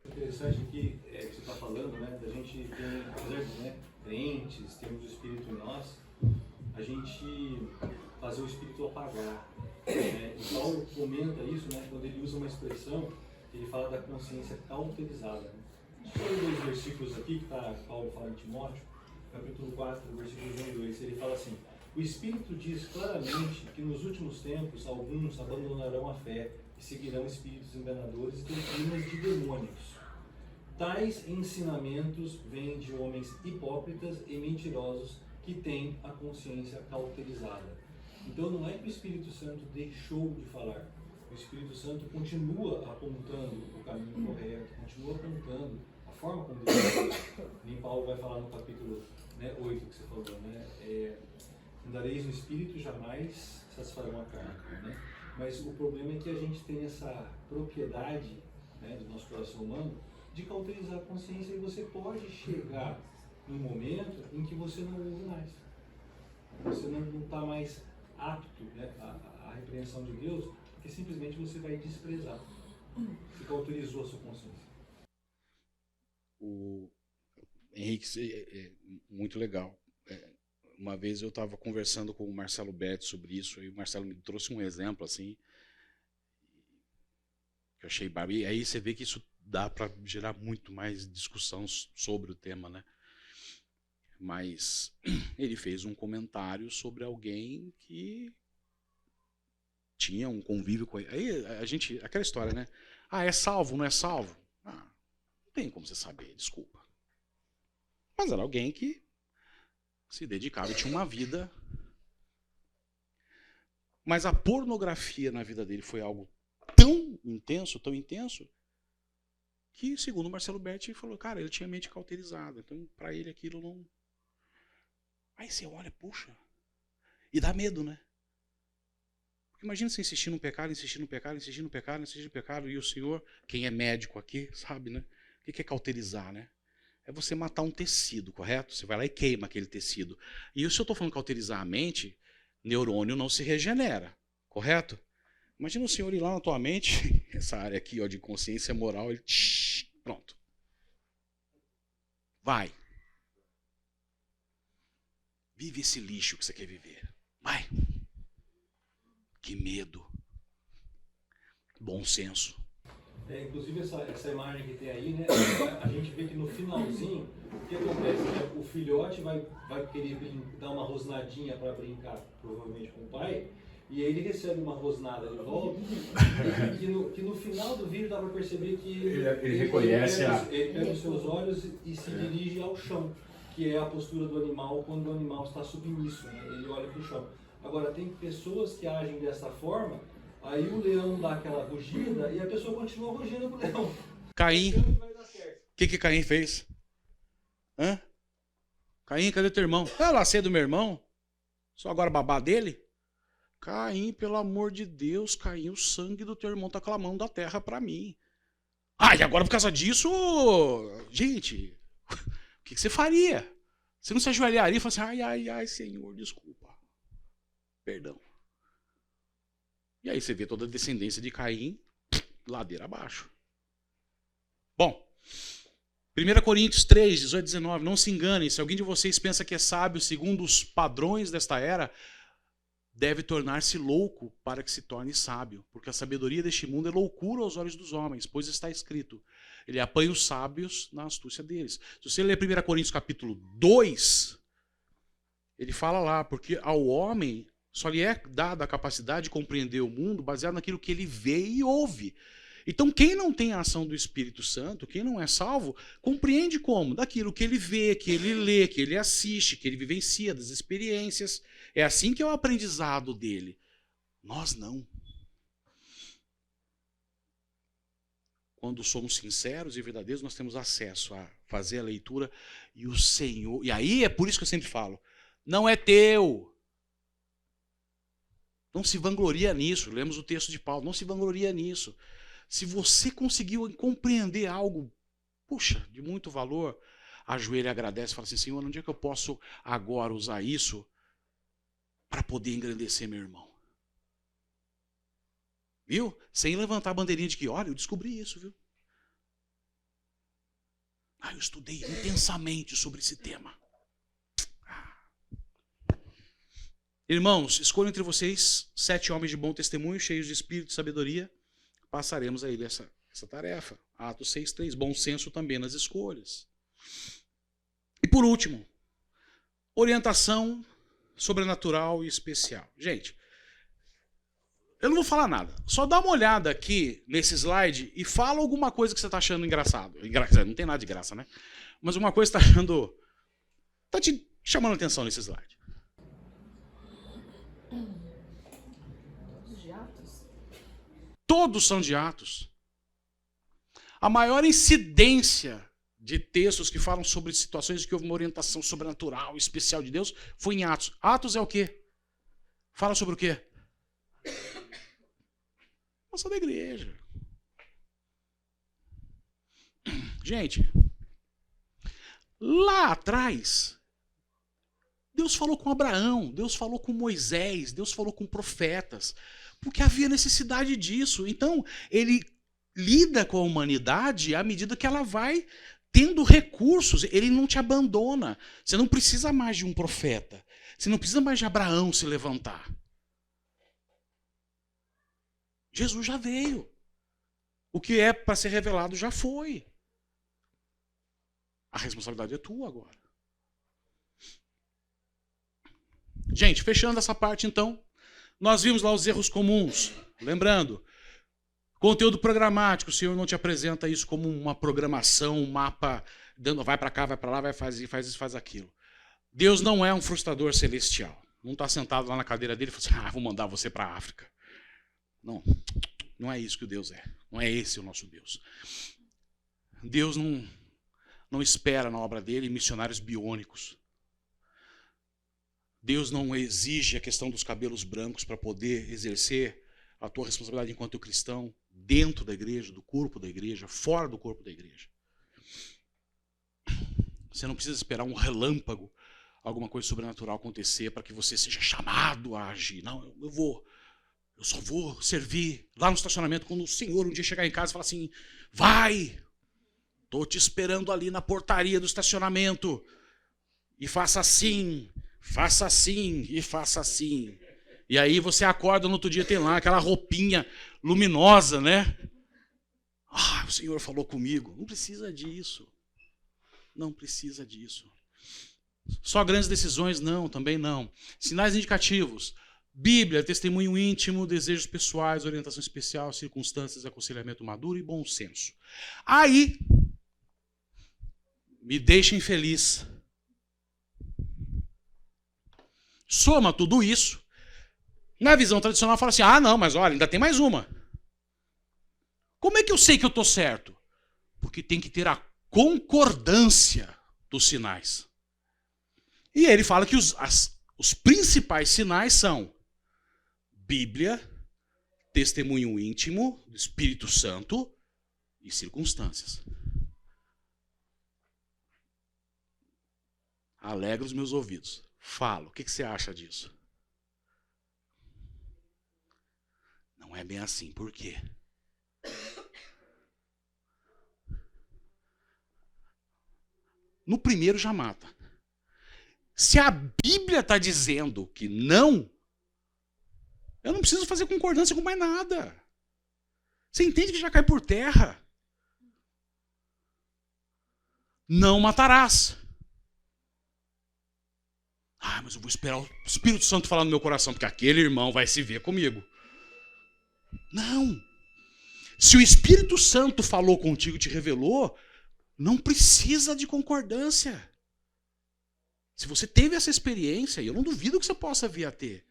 Interessante aqui que você está falando, né? Da gente tem, apesar de crentes, temos o Espírito em nós, a gente fazer o Espírito apagar. E Paulo comenta isso, né? Quando ele usa uma expressão, ele fala da consciência cauterizada. Né? Deixa eu ler 2 versículos aqui que Paulo fala em Timóteo, capítulo 4, versículos 1 e 2. Ele fala assim: o Espírito diz claramente que nos últimos tempos alguns abandonarão a fé e seguirão espíritos enganadores e doutrinas de demônios. Tais ensinamentos vêm de homens hipócritas e mentirosos que têm a consciência cauterizada. Então não é que o Espírito Santo deixou de falar. O Espírito Santo continua apontando o caminho correto, continua apontando a forma como Deus fala. Nem Paulo vai falar no capítulo 8 que você falou, né? Andareis no Espírito, jamais satisfarão a carne. Né? Mas o problema é que a gente tem essa propriedade, né, do nosso coração humano de cauterizar a consciência, e você pode chegar num momento em que você não ouve mais. Você não está mais apto, né, à repreensão de Deus, porque simplesmente você vai desprezar. Você autorizou a sua consciência. O Henrique, muito legal. Uma vez eu estava conversando com o Marcelo Betti sobre isso, e o Marcelo me trouxe um exemplo assim, que eu achei bárbaro. E aí você vê que isso dá para gerar muito mais discussão sobre o tema, né? Mas ele fez um comentário sobre alguém que tinha um convívio com ele. Aí a gente, aquela história, né? Ah, é salvo, não é salvo? Ah, não tem como você saber, desculpa. Mas era alguém que se dedicava e tinha uma vida. Mas a pornografia na vida dele foi algo tão intenso, que, segundo o Marcelo Betti, falou, cara, ele tinha mente cauterizada. Então, para ele, aquilo não... Aí você olha, puxa, e dá medo, né? Porque imagina você insistir no pecado, e o Senhor, quem é médico aqui, sabe, né? O que é cauterizar, né? É você matar um tecido, correto? Você vai lá e queima aquele tecido. E se eu estou falando cauterizar a mente, neurônio não se regenera, correto? Imagina o Senhor ir lá na tua mente, essa área aqui ó, de consciência moral, ele... Pronto. Vai. Vive esse lixo que você quer viver. Vai. Que medo. Bom senso. Inclusive essa imagem que tem aí, né? A gente vê que no finalzinho, o que acontece? Né? O filhote vai querer dar uma rosnadinha para brincar, provavelmente com o pai, e aí ele recebe uma rosnada de volta, que no final do vídeo dá para perceber que ele reconhece ele pega os seus olhos e se dirige ao chão, que é a postura do animal quando o animal está submisso, né? Ele olha para o chão. Agora, tem pessoas que agem dessa forma, aí o leão dá aquela rugida e a pessoa continua rugindo pro leão. Caim, o que Caim fez? Hã? Caim, cadê teu irmão? Ah, lá cedo meu irmão? Só agora babá dele? Caim, pelo amor de Deus, Caim, o sangue do teu irmão tá clamando da terra pra mim. Ah, e agora por causa disso, gente, o que você faria? Você não se ajoelharia e falaria assim, ai, Senhor, desculpa. Perdão. E aí você vê toda a descendência de Caim, ladeira abaixo. Bom, 1 Coríntios 3, 18 e 19, não se enganem, se alguém de vocês pensa que é sábio segundo os padrões desta era, deve tornar-se louco para que se torne sábio, porque a sabedoria deste mundo é loucura aos olhos dos homens, pois está escrito, ele apanha os sábios na astúcia deles. Se você ler 1 Coríntios capítulo 2, ele fala lá, porque ao homem só lhe é dada a capacidade de compreender o mundo baseado naquilo que ele vê e ouve. Então, quem não tem a ação do Espírito Santo, quem não é salvo, compreende como? Daquilo que ele vê, que ele lê, que ele assiste, que ele vivencia, das experiências. É assim que é o aprendizado dele. Nós não. Quando somos sinceros e verdadeiros, nós temos acesso a fazer a leitura e o Senhor... E aí é por isso que eu sempre falo, não é teu. Não se vangloria nisso. Lemos o texto de Paulo. Não se vangloria nisso. Se você conseguiu compreender algo, puxa, de muito valor, ajoelha e agradece e fala assim, Senhor, onde é que eu posso agora usar isso para poder engrandecer meu irmão? Viu? Sem levantar a bandeirinha de que, olha, eu descobri isso, viu? Eu estudei intensamente sobre esse tema. Irmãos, escolho entre vocês 7 homens de bom testemunho, cheios de espírito e sabedoria. Passaremos a ele essa tarefa. Atos 6:3, bom senso também nas escolhas. E por último, orientação sobrenatural e especial. Gente, eu não vou falar nada. Só dá uma olhada aqui nesse slide e fala alguma coisa que você está achando engraçado. Não tem nada de graça, né? Mas uma coisa que você está achando... Está te chamando a atenção nesse slide. Todos são de Atos. A maior incidência de textos que falam sobre situações em que houve uma orientação sobrenatural, especial de Deus, foi em Atos. Atos é o quê? Fala sobre o quê? Nossa da igreja. Gente, lá atrás, Deus falou com Abraão, Deus falou com Moisés, Deus falou com profetas. Porque havia necessidade disso. Então, ele lida com a humanidade à medida que ela vai tendo recursos. Ele não te abandona. Você não precisa mais de um profeta. Você não precisa mais de Abraão se levantar. Jesus já veio. O que é para ser revelado já foi. A responsabilidade é tua agora. Gente, fechando essa parte então, nós vimos lá os erros comuns. Lembrando, conteúdo programático, o Senhor não te apresenta isso como uma programação, um mapa, dando vai para cá, vai para lá, vai fazer, faz isso, faz aquilo. Deus não é um frustrador celestial. Não está sentado lá na cadeira dele e fala assim, vou mandar você para a África. Não, não é isso que o Deus é. Não é esse o nosso Deus. Deus não espera na obra dele missionários biônicos. Deus não exige a questão dos cabelos brancos para poder exercer a tua responsabilidade enquanto cristão dentro da igreja, do corpo da igreja, fora do corpo da igreja. Você não precisa esperar um relâmpago, alguma coisa sobrenatural acontecer para que você seja chamado a agir. Não, eu só vou servir lá no estacionamento quando o Senhor um dia chegar em casa e falar assim, vai, estou te esperando ali na portaria do estacionamento e faça assim e faça assim. E aí você acorda no outro dia, tem lá aquela roupinha luminosa, né? O Senhor falou comigo. Não precisa disso. Não precisa disso. Só grandes decisões? Não, também não. Sinais indicativos. Bíblia, testemunho íntimo, desejos pessoais, orientação especial, circunstâncias, aconselhamento maduro e bom senso. Aí, me deixa infeliz. Soma tudo isso. Na visão tradicional fala assim, não, mas olha, ainda tem mais uma. Como é que eu sei que eu estou certo? Porque tem que ter a concordância dos sinais. E ele fala que os principais sinais são Bíblia, testemunho íntimo, Espírito Santo e circunstâncias. Alegra os meus ouvidos. Fala, o que você acha disso? Não é bem assim, por quê? No primeiro já mata. Se a Bíblia está dizendo que não, eu não preciso fazer concordância com mais nada. Você entende que já cai por terra? Não matarás. Mas eu vou esperar o Espírito Santo falar no meu coração, porque aquele irmão vai se ver comigo. Não. Se o Espírito Santo falou contigo e te revelou, não precisa de concordância. Se você teve essa experiência, e eu não duvido que você possa vir a ter.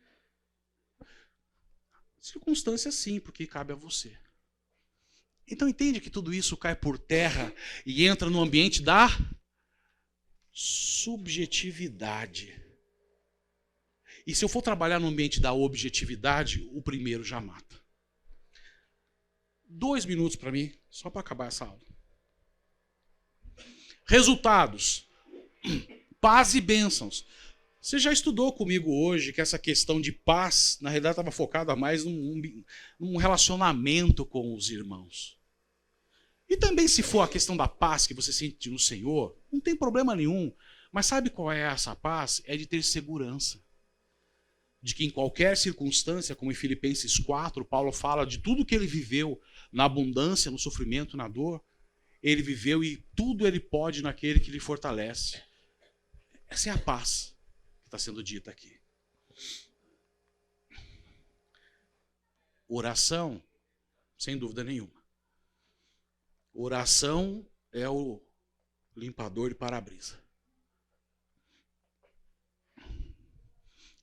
Circunstância sim, porque cabe a você. Então entende que tudo isso cai por terra e entra no ambiente da subjetividade. E se eu for trabalhar no ambiente da objetividade, o primeiro já mata. 2 minutos para mim, só para acabar essa aula. Resultados. Paz e bênçãos. Você já estudou comigo hoje que essa questão de paz, na realidade, estava focada mais num relacionamento com os irmãos. E também se for a questão da paz que você sente no Senhor, não tem problema nenhum. Mas sabe qual é essa paz? É de ter segurança. De que em qualquer circunstância, como em Filipenses 4, Paulo fala de tudo que ele viveu na abundância, no sofrimento, na dor, ele viveu e tudo ele pode naquele que lhe fortalece. Essa é a paz que está sendo dita aqui. Oração, sem dúvida nenhuma. Oração é o limpador de para-brisa.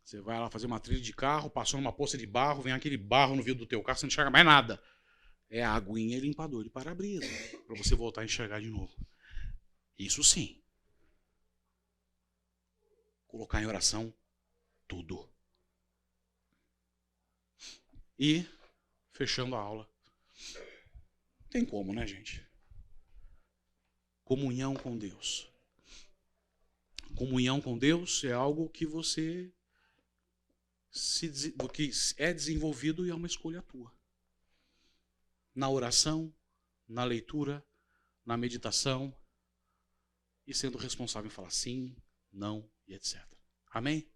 Você vai lá fazer uma trilha de carro, passou numa poça de barro, vem aquele barro no vidro do teu carro, você não enxerga mais nada. É a aguinha e limpador de para-brisa, para você voltar a enxergar de novo. Isso sim. Colocar em oração tudo. E, fechando a aula, tem como, né, gente? Comunhão com Deus. Comunhão com Deus é algo que você que é desenvolvido e é uma escolha tua. Na oração, na leitura, na meditação, e sendo responsável em falar sim, não e etc. Amém?